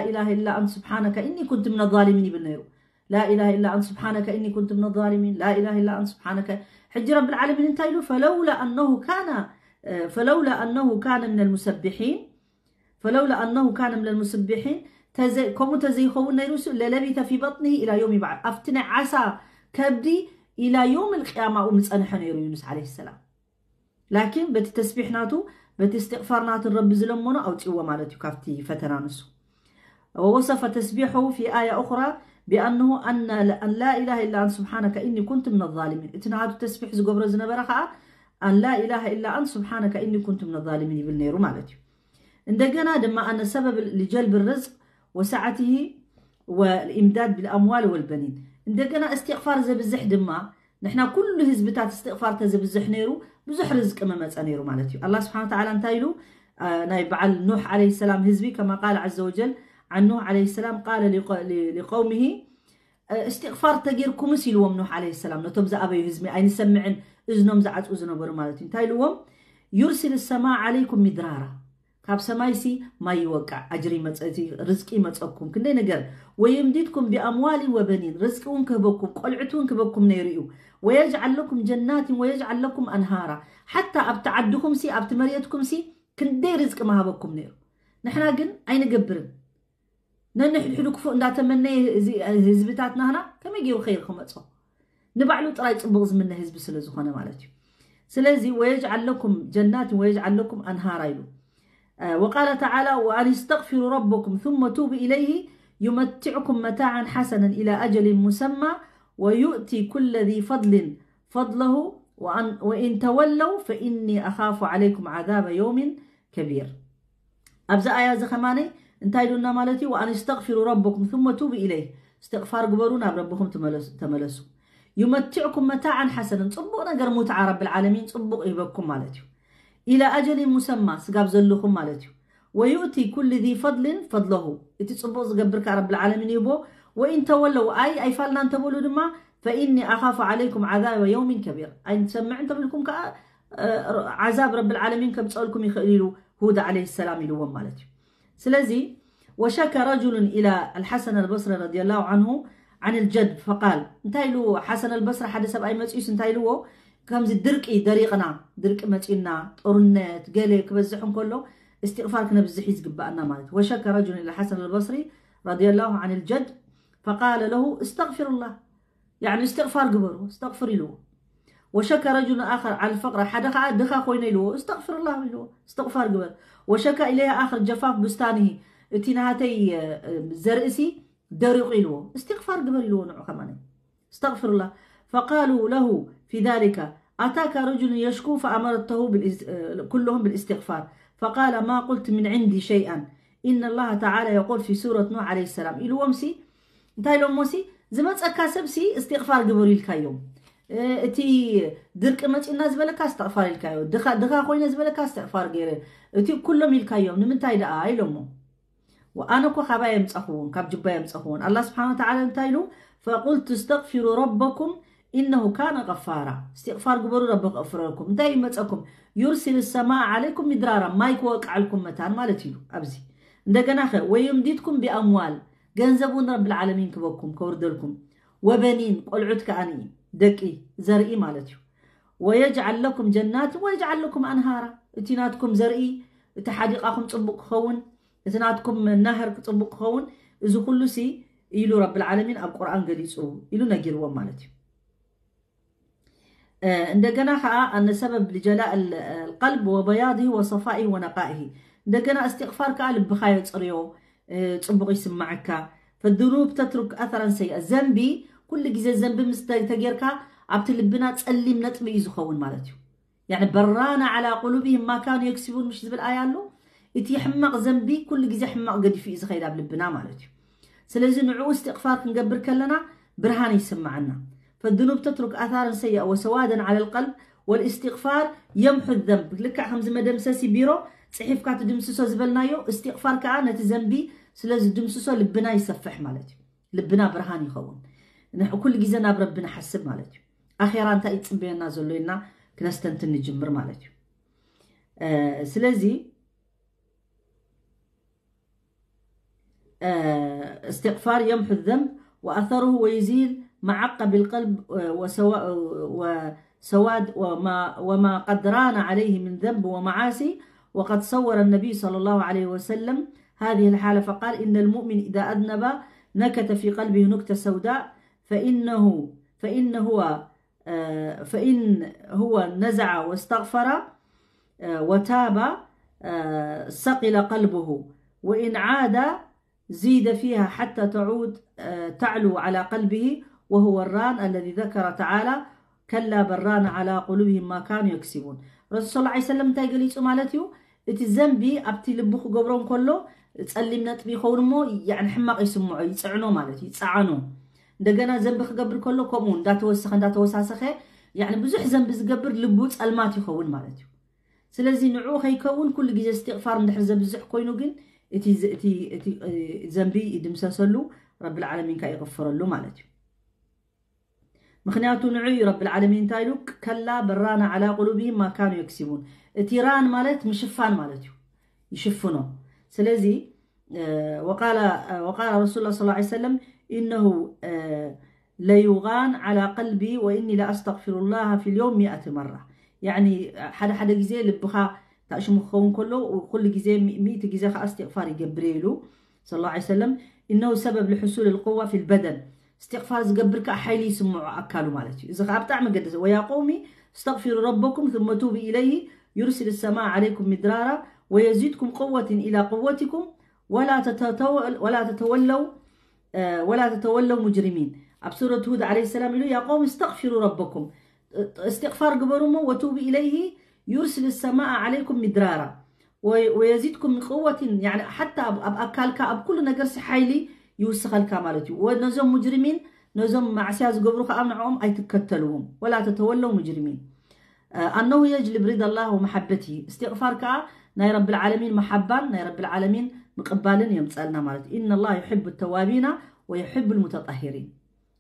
إله إلا أنت سبحانك إني كنت من الظالمين بالنيرو لا إله إلا أنت سبحانك إني كنت من الظالمين لا إله إلا أنت سبحانك حجي رب العالمين انتايلو فلولا أنه كان من المسبحين كم تزيخون نيروسو للبث في بطنه إلى يوم بعد أفتنع عسى كبدي إلى يوم القيامة ومسأنح نيرو يونس عليه السلام لكن بتتسبيح ناتو بتستغفار ناتو الرب زلمونا أو تقوى مالتي كافتي فتنانسو ووصف تسبيحه في آية أخرى بأنه أن لا إله إلا أنت سبحانك إني كنت من الظالمين اتنهاتو تسبيح زقبر زنبرخاء أن لا إله إلا أنت سبحانك إني كنت من الظالمين بالنيرو مالتي عندنا دما أن سبب لجلب الرزق وسعته والإمداد بالأموال والبنين عندنا استغفار زي بزح دما نحنا كل هزبتات استغفار تزي بزح نيرو بزح رزق أمامات نيرو مالتي الله سبحانه وتعالى انتايلو نايبعل نوح عليه السلام هزبي كما قال عز وجل عن نوح عليه السلام قال لقومه استغفار تجيركم سيلوم نوح عليه السلام نتبز أبي هزمي أين سمعن إذنهم زعت أذنهم برو مالتي انتايلوهم يرسل السماء عليكم مدرارا كاب سمايسي ما يوقع أجري متأتي رزقي متأكم كندي نجر ويمددكم بأموال وبنين رزقون كبكم قلعتون كبكم نيريو ويجعل لكم جنات ويجعل لكم أنهارا حتى أبتعدكم سي أبتمريتكم سي كندي رزق ما هبكم نيرو نحنا قن أين قبرن نحن حلوك فوق دا تمنى هزبتاتنا هنا كما يجيو خيركم أتصو نبعلو طرايت بغز من هزب سلازوخانا مالتي سلازي ويجعل لكم جنات ويجعل لكم أنهارا يلو وقال تعالى وأن استغفروا ربكم ثم توبوا إليه يمتعكم متاعا حسنا إلى أجل مسمى ويؤتي كل ذي فضل فضله وإن تولوا فإني أخاف عليكم عذاب يوم كبير أبزأ آيات زخماني انتايلونا مالتي وأن استغفروا ربكم ثم توبوا إليه استغفار قبرونا بربكم تملسوا يمتعكم متاعا حسنا صبونا قر متع رب العالمين صبوا إيبكم مالتي إلى أجل مسمى سقاب زلكم مالتي ويؤتي كل ذي فضل فضله اتصبوا زقبرك رب العالمين يبو وإن تولوا أي فالنا انتبولوا دما فإني أخاف عليكم عذاب يوم كبير أي نسمع انت لكم عذاب رب العالمين كبتسألكم يخليلوا هود عليه السلام يلوم مالتي سلازي وشكى رجل إلى الحسن البصري رضي الله عنه عن الجد فقال انتايلو حسن البصري حدث بأي مسئيس انتايلو كمز درقي دريقنا درق متينا طرنت قالك بزحهم كله استغفار كنا بزحيز قبأنا مالت وشك رجل إلى الحسن البصري رضي الله عن الجد فقال له استغفر الله يعني استغفار قبره استغفر له وشك رجل آخر على الفقر حدخ دخا خوينا له استغفر الله له استغفار قبر وشك إليها آخر جفاف بستانه اتنهاتي زرئسي دريقي له استغفار قبر له نوع كمان استغفر الله فقالوا له في ذلك أتاك رجل يشكو فأمرته كلهم بالاستغفار فقال ما قلت من عندي شيئا إن الله تعالى يقول في سورة نوح عليه السلام إلو ومسي انتهي لهم موسي زمت أكاسبسي استغفار قبري الكايوم اتي درك مت الناس بلك استغفار الكايوم دخا خوي ناس بلك استغفار غيره اتي كلهم الكايوم نمنتاي دا ايلومو وانا كو خبايا مصخون كاب جبايا مصخون الله سبحانه وتعالى انتايلو فقلت استغفروا ربكم إنه كان غفارا استغفار قبروا ربك غفر لكم دايما متأكم يرسل السماء عليكم مدرارا ما يكوك عليكم متان مالتيلو أبزي እንደገና ويمددكم بأموال ገንዘቡን رب العالمين كبكم كوردلكم وبنين قلعت كأني دقي زرئي مالتي ويجعل لكم جنات ويجعل لكم أنهارا اتناتكم زرئي تحديقاكم صبق خون اتناتكم نهر صبق خون إذا كله سي إلو رب العالمين القرآن قليسو إلو نجيروا مالتي عندنا أن سبب لجلاء القلب وبياضه وصفائه ونقائه عندنا استغفار كقلب بخاية صريو تصبغي سمعك فالذنوب تترك أثرا سيئا ذنبي كل جزء ذنب مستجرك عبت لبنا تسلم نتبي يزخون مالتي يعني برانا على قلوبهم ما كانوا يكسبون مش زي الآية له إتي حمق ذنبي كل جزء حمق قد في إزخير قبل لبنا مالتي سلازم نعو استغفار كنقبر كلنا برهان يسمعنا فالذنوب تترك آثارا سيئة وسوادا على القلب والاستغفار يمحو الذنب لك خمس مدمسسي بيرو صحيف كات دمسسو زبلنايو استغفار كأنت ذنبي سلاز دمسسو لبنا يسفح مالتي لبنا برهان يخون نحو كل جزنا بربنا حسب مالتي أخيرا انت يتصبينا زلوينا كنستنتن نجمر مالتي سلازي استغفار يمحو الذنب وأثره ويزيل معقب القلب وسواد وما قد ران عليه من ذنب ومعاصي وقد صور النبي صلى الله عليه وسلم هذه الحالة فقال إن المؤمن إذا أذنب نكت في قلبه نكتة سوداء فإن هو نزع واستغفر وتاب سقل قلبه وإن عاد زيد فيها حتى تعلو على قلبه وهو الران الذي ذكر تعالى كلا بران على قلوبهم ما كانوا يكسبون رسول صلى الله عليه وسلم تايقل يسو مالتيو اتي الزنبي ابتي لبخو قبرون كله تسلم نتبي خورمو يعني حماق يسمعو يصعنو مالتي يصعنو دقنا زنبي خقبر كله كومون دات وساسخه يعني بزح زنب زقبر لبو تسلمات يخون مالتيو سلازي نعو خيكون كل جزء استغفار ندحر زبزح كوينو جن اتي زنبي يدمسسلو رب العالمين كيغفر له مالتي مخنياتو نعي رب العالمين تايلوك كلا برانا على قلوبهم ما كانوا يكسبون اتيران مالت مشفان مالتيو يشفنو سلازي وقال رسول الله صلى الله عليه وسلم إنه ليغان على قلبي وإني لأستغفر الله في اليوم 100 مرة يعني حدا جزي لبخا تأشم خون كله وكل جزي 100 جزي استغفار يقبريلو صلى الله عليه وسلم إنه سبب لحصول القوة في البدن استغفار زقبرك حيلي يسمعوا أكالوا مالتي إذا خابت أعمل قدس ويا قومي استغفروا ربكم ثم توبوا إليه يرسل السماء عليكم مدرارا ويزيدكم قوة إلى قوتكم ولا تتولوا مجرمين بسورة هود عليه السلام يقول يا قوم استغفروا ربكم استغفار قبرهم وتوبوا إليه يرسل السماء عليكم مدرارا ويزيدكم من قوة يعني حتى أبأكالك بكل نقرس حيلي يوسخ الكامالتي ونزم مجرمين نزم مع سياز قبروك أمنعهم أي تكتلوهم ولا تتولوا مجرمين أنه يجلب رضا الله ومحبته استغفارك ناي رب العالمين محبان ناي رب العالمين مقبالين يمسألنا مالتي إن الله يحب التوابين ويحب المتطهرين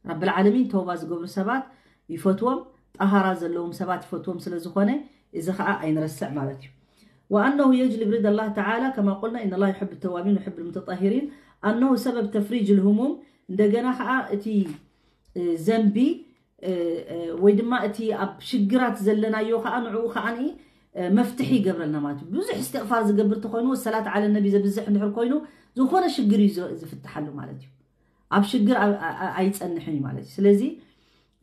رب العالمين توباز قبر سبات يفتوهم طهارا زلهم سبات يفتوهم سلزخونه إذا خاء أين رسع مالتي وأنه يجلب رضا الله تعالى كما قلنا إن الله يحب التوابين ويحب المتطهرين أنه سبب تفريج الهموم دقنا خاء اتي زنبي ويدما اتي أب شجرات زلنا يوخا أنعو خاني مفتحي قبل النمات بزح استغفار زقبر تخوينو الصلاة على النبي زبزح نحر كوينو زخونا شجري زفتح له مالتي أب شجر أيتسأنحني مالتي سلازي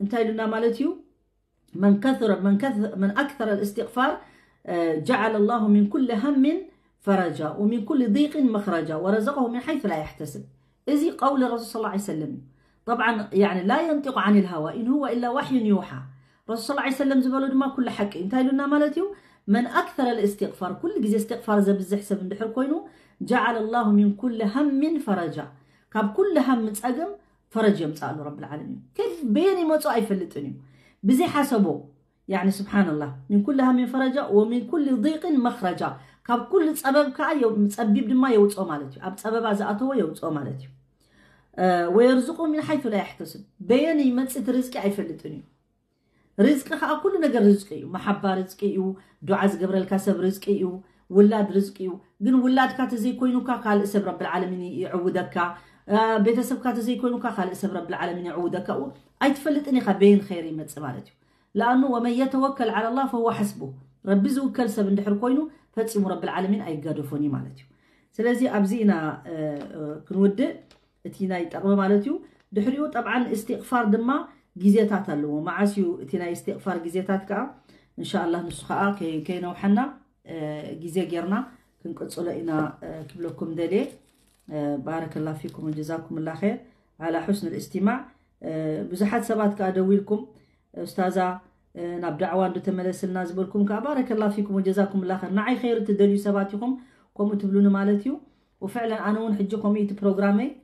انتهي لنا مالتيو من أكثر الاستغفار جعل الله من كل هم فرجا ومن كل ضيق مخرجا ورزقه من حيث لا يحتسب إذي قول الرسول صلى الله عليه وسلم طبعا يعني لا ينطق عن الهوى إن هو إلا وحي يوحى الرسول صلى الله عليه وسلم زبالو ما كل حق انتهي لنا مالتيو من أكثر الاستغفار كل جزء استغفار زبز حسب ندحر كوينو جعل الله من كل هم فرجا كاب كل هم تسأقم فرج يمسأل رب العالمين كيف بيني موتو أي فلتني بزي حسبه يعني سبحان الله من كل هم فرجا ومن كل ضيق مخرجا كاب كل سبب كأيو مسبب دما يوصو مالتي أب سبب أزأتو يوصو مالتي ويرزقه من حيث لا يحتسب بيني مسألة رزقي أي فلتني رزق كل نجار رزقي محبة رزقي دعاء قبر الكسب رزقي ولاد رزقيو جن ولاد كات زي كوينوكا قال اسب رب العالمين يعودك بيتسب كات زي كوينوكا قال اسب رب العالمين يعودك اي تفلت اني خبين خيري متصمالتي لانه ومن يتوكل على الله فهو حسبه ربي زوكل سب اندحر كوينو فتصيم رب العالمين اي غادفوني مالتي سلازي ابزينا كنود اتينا يطقم مالتي دحريو طبعا استغفار دما غيزيتات اللو معاسيو اتينا استغفار غيزيتات كا ان شاء الله نسخا كي نوحنا غيزي غيرنا كنقصلو انا كبلكم دلي بارك الله فيكم وجزاكم الله خير على حسن الاستماع بزحات سبات كادويلكم استاذه ناب دعوه اندو تملسلنا زبلكم بارك الله فيكم وجزاكم الله خير نعي خير تدليو سباتكم كوم تبلون مالتيو وفعلا انا ون حجي كوميتي بروجرامي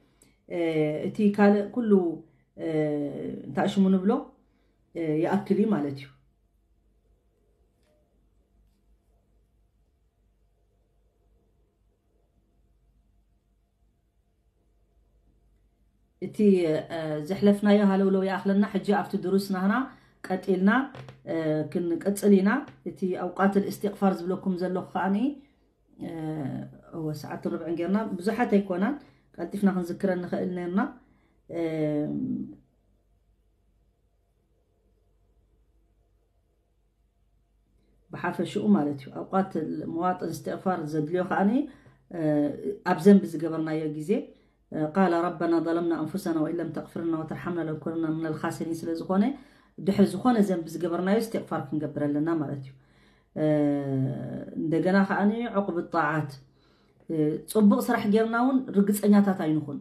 اتي كال كله تاشمون بلو ياكلي مالتيو اتي زحلفنا يا هلو لو يا اخلنا حجي افت دروسنا هنا قتلنا كنقصلينا اتي اوقات الاستغفار زبلكم زلو خاني هو ساعات الربع غيرنا بزحات يكونان قلتفنا كنذكرن نخلنا بحافشو مالتي اوقات المواطن استغفار زدليو خاني ابزن بزغبرنا يا غزي قال ربنا ظلمنا انفسنا وان لم تغفر لنا وترحمنا لنكونن من الخاسرين سلازخونه دحر زخونه ذنب زغبرنا استغفار كنغبر لنا مالتي እንደገና خاني عقب الطاعات صبق صراح جيرناون رغصኛታት አይንኹን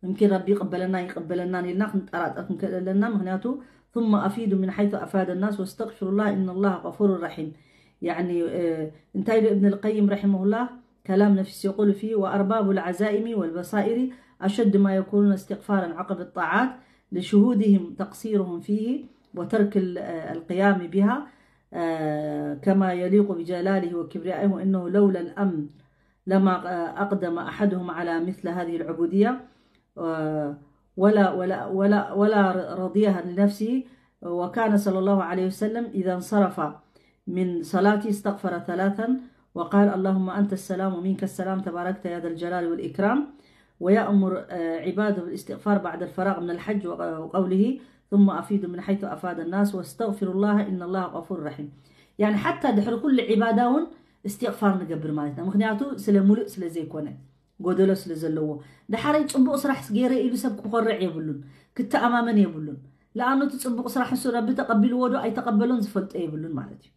يمكن ربي يقبلنا لنا نطراطف كلنا مغنياتو ثم افيد من حيث افاد الناس واستغفر الله ان الله غفور رحيم يعني انتهى ابن القيم رحمه الله كلام نفس يقول فيه وارباب العزائم والبصائر اشد ما يكون استغفارا عقب الطاعات لشهودهم تقصيرهم فيه وترك القيام بها كما يليق بجلاله وكبريائه انه لولا الامن لما اقدم احدهم على مثل هذه العبوديه ولا رضيها لنفسه وكان صلى الله عليه وسلم اذا انصرف من صلاته استغفر ثلاثا وقال اللهم انت السلام ومنك السلام تباركت يا ذا الجلال والاكرام ويأمر عباده بالاستغفار بعد الفراغ من الحج وقوله ثم أفيد من حيث أفاد الناس واستغفر الله إن الله غفور رحيم يعني حتى دحر كل عباداون استغفار نقبر مالتنا مخنياتو سلا ملء سلا زي كونه قدلو سلا زلوه دحر يتصبق صراح سجيرة إلو سبك مخرع يبلون كتا أمامن يبلون لأنه تتصبق صراح سورة بتقبل ودو أي تقبلون زفلت يبلون مالتي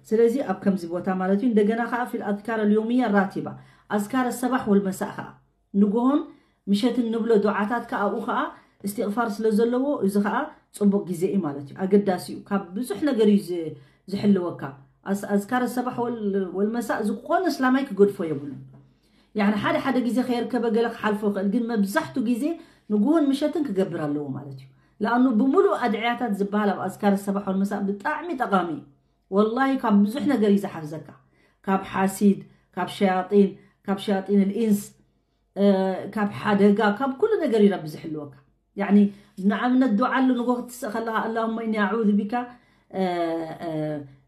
سلازي أبكم زبوتا مالتي دقنا خاء في الأذكار اليومية الراتبة أذكار الصباح والمساء خاء نقول مشيت النبلو دعاتات كأو خاء استغفار سلازلو إذا خاء صبق جزئي مالتي أقداسيو كاب بزح نجري زحلوكا أذكار الصباح والمساء زقون إسلاميك قد فو يبلون يعني حدا جزء خير كبقلق حلفو قد ما بزحتو جزء نقول مشيتن كجبر له مالتي لأنه بملو أدعياتات زبالة بأذكار الصباح والمساء بطعمي تقامي والله كاب بزح نجري زحف زكا كاب حاسيد كاب شياطين الإنس كاب حدقا كاب كل نجري رب زحلوكا يعني نعم من الدعاء اللي نقول تسخلها اللهم إني أعوذ بك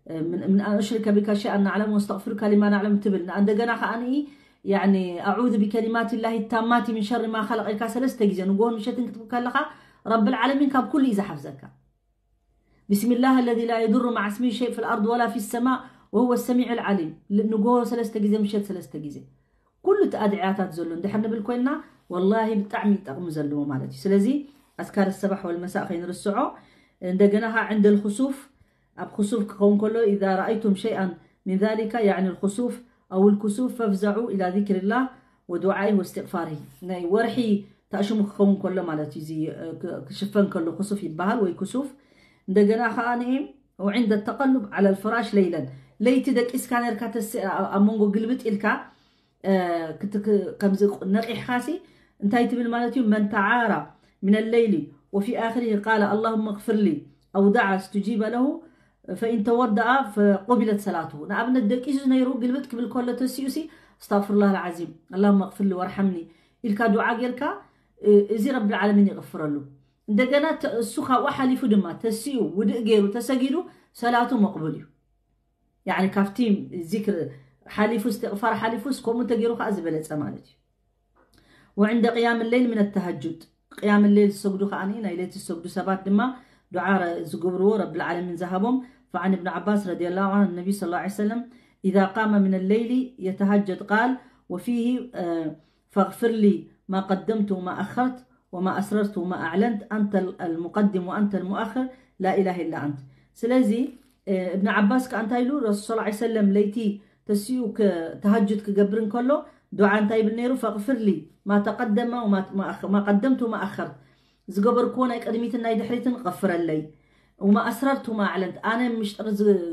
من أن أشرك بك شيئا نعلم واستغفرك لما نعلم تبلنا عندنا خاني يعني أعوذ بكلمات الله التامات من شر ما خلق الكاسلست تجزي نقول مش تكتبك لها رب العالمين كاب كل إذا حفظك بسم الله الذي لا يضر مع اسمه شيء في الأرض ولا في السماء وهو السميع العليم نقول سلست جزي مشيت سلست جزي كل تأدعياتات زلون دحنا بالكوينا والله بتعمي تقوم زلو مالتي سلازي أذكار الصباح والمساء خين رسعوا عندنا عند الخسوف أب خسوف كون كله إذا رأيتم شيئا من ذلك يعني الخسوف أو الكسوف فافزعوا إلى ذكر الله ودعائه واستغفاره ناي ورحي تأشم كون كله مالتي زي شفن كله خسوف يبهر ويكسوف عندنا خاني وعند التقلب على الفراش ليلا ليتدك إسكانر كاتس أمونغو قلبت إلكا كمزق نقي حاسي انتهيت بالمالتي من تعارى من الليل وفي آخره قال اللهم اغفر لي أو دعا استجيب له فإن تودع فقبلت صلاته نعم الدقيق نيرو قلبتك بالكل تسيوسي استغفر الله العظيم اللهم اغفر لي وارحمني إلكا دعاء إلكا إزي رب العالمين يغفر له عندنا السخاء وحليف دما تسيو ودقيرو تسجيلو صلاته مقبولي يعني كافتيم ذكر حليف استغفار حليفوس كوم تجيرو خاز بلت أمانتي وعند قيام الليل من التهجد قيام الليل السجود خاني ليلة السجود سبات دما دعاء زجبرو رب العالمين ذهبهم فعن ابن عباس رضي الله عنه النبي صلى الله عليه وسلم إذا قام من الليل يتهجد قال وفيه فاغفر لي ما قدمت وما أخرت وما أسررت وما أعلنت أنت المقدم وأنت المؤخر لا إله إلا أنت. سلازي ابن عباس كأنت يلو رسول صلى الله عليه وسلم ليتي تسيوك تهجد كجبرن كله دعاء أنت بالنيرو فاغفر لي ما تقدم وما قدمت وما أخرت زجبر كون أكاديمية النايد حريتن غفر لي وما أسررت وما أعلنت أنا مش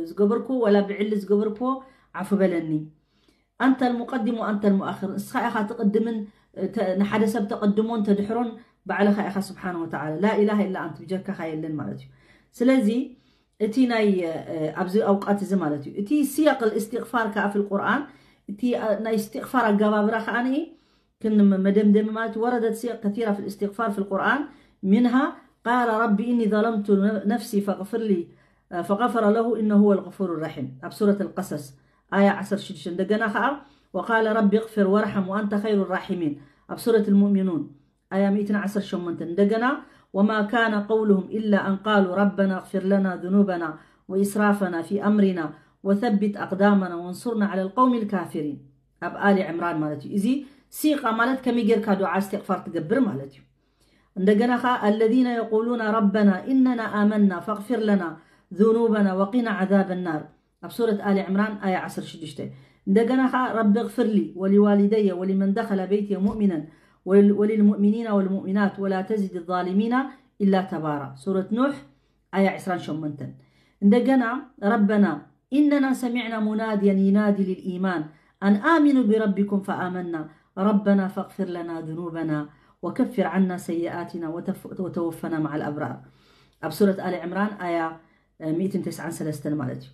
زجبركو ولا بعل زجبركو عفو بلني أنت المقدم وأنت المؤخر إسخاء تقدمن نحد سب تقدمون تدحرون بعلى خيخ سبحانه وتعالى لا إله إلا أنت بجرك خيلن مالتي سلازي اتي ناي أبزي أوقات زمالتي اتي سياق الاستغفار كأ في القرآن اتي ناي استغفار الجواب رخاني كن مدمدم مالت وردت سياق كثيرة في الاستغفار في القرآن منها قال ربي إني ظلمت نفسي فاغفر لي فغفر له إنه هو الغفور الرحيم بسورة القصص آية 10 شدشن دقنا خاء وقال ربي اغفر وارحم وأنت خير الراحمين بسورة المؤمنون آية 110 شمنتن دقنا وما كان قولهم إلا أن قالوا ربنا اغفر لنا ذنوبنا وإسرافنا في أمرنا وثبت أقدامنا وانصرنا على القوم الكافرين أب آل عمران مالتي إذي سيقة مالت كمي غير كادو استغفار تقبر مالتي عندنا الذين يقولون ربنا إننا آمنا فاغفر لنا ذنوبنا وقنا عذاب النار بسورة آل عمران آية 10 شدشته عندنا رب اغفر لي ولوالدي ولمن دخل بيتي مؤمنا وللمؤمنين والمؤمنات ولا تزد الظالمين إلا تبارا سورة نوح آية 20 شمنتن عندنا ربنا إننا سمعنا مناديا ينادي للإيمان أن آمنوا بربكم فآمنا ربنا فاغفر لنا ذنوبنا وكفر عنا سيئاتنا وتوفنا مع الأبرار بسورة آل عمران آية 193 مالتي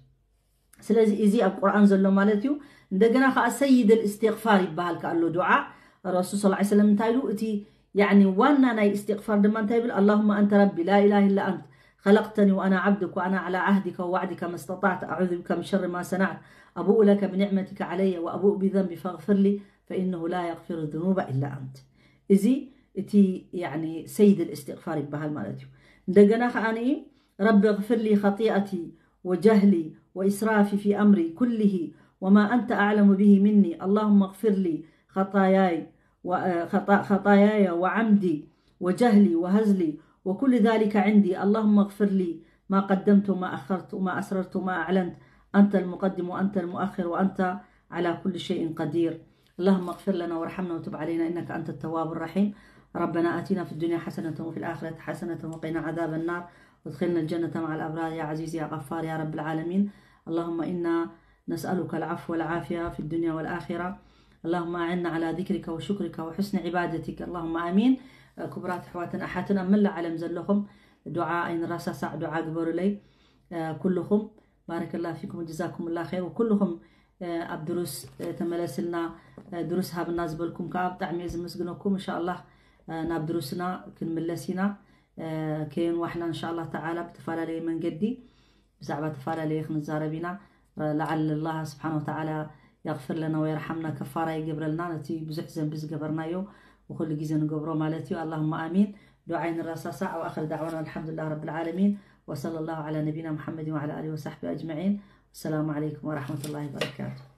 سلازي إزي القرآن زلو مالتيو عندنا سيد الاستغفار يبهال كألو دعاء الرسول صلى الله عليه وسلم تايلو اتي يعني وانا ناي استغفار دمان تايبل اللهم أنت ربي لا إله إلا أنت خلقتني وأنا عبدك وأنا على عهدك ووعدك ما استطعت أعوذ بك من شر ما صنعت أبوء لك بنعمتك علي وأبوء بذنبي فاغفر لي فإنه لا يغفر الذنوب إلا أنت إزي اتي يعني سيد الاستغفار يبهال مالتيو عندنا خاني رب اغفر لي خطيئتي وجهلي وإسرافي في أمري كله وما أنت أعلم به مني اللهم اغفر لي خطاياي وعمدي وجهلي وهزلي وكل ذلك عندي اللهم اغفر لي ما قدمت وما أخرت وما أسررت وما أعلنت أنت المقدم وأنت المؤخر وأنت على كل شيء قدير اللهم اغفر لنا وارحمنا وتب علينا إنك أنت التواب الرحيم ربنا آتنا في الدنيا حسنة وفي الآخرة حسنة وقنا عذاب النار وادخلنا الجنة مع الأبرار يا عزيز يا غفار يا رب العالمين اللهم إنا نسألك العفو والعافية في الدنيا والآخرة اللهم أعنا على ذكرك وشكرك وحسن عبادتك اللهم آمين كبرات حواتنا أحاتنا ملا علم زلهم دعاء إن راسا دعاء قبر لي كلهم بارك الله فيكم وجزاكم الله خير وكلهم الدروس تملسلنا دروس هاب الناس بالكم كاب تعميز مسجنكم إن شاء الله ناب دروسنا كنملسينا كين وحنا إن شاء الله تعالى بتفعل لي من قدي بزعبة تفعل لي خنزار بنا لعل الله سبحانه وتعالى يغفر لنا ويرحمنا كفارة يقبر لنا نتي بزحزن بز قبرنايو وكل جيزن قبرو مالتي اللهم آمين دعائنا الرساسة وآخر دعوانا الحمد لله رب العالمين وصلى الله على نبينا محمد وعلى آله وصحبه أجمعين السلام عليكم ورحمة الله وبركاته.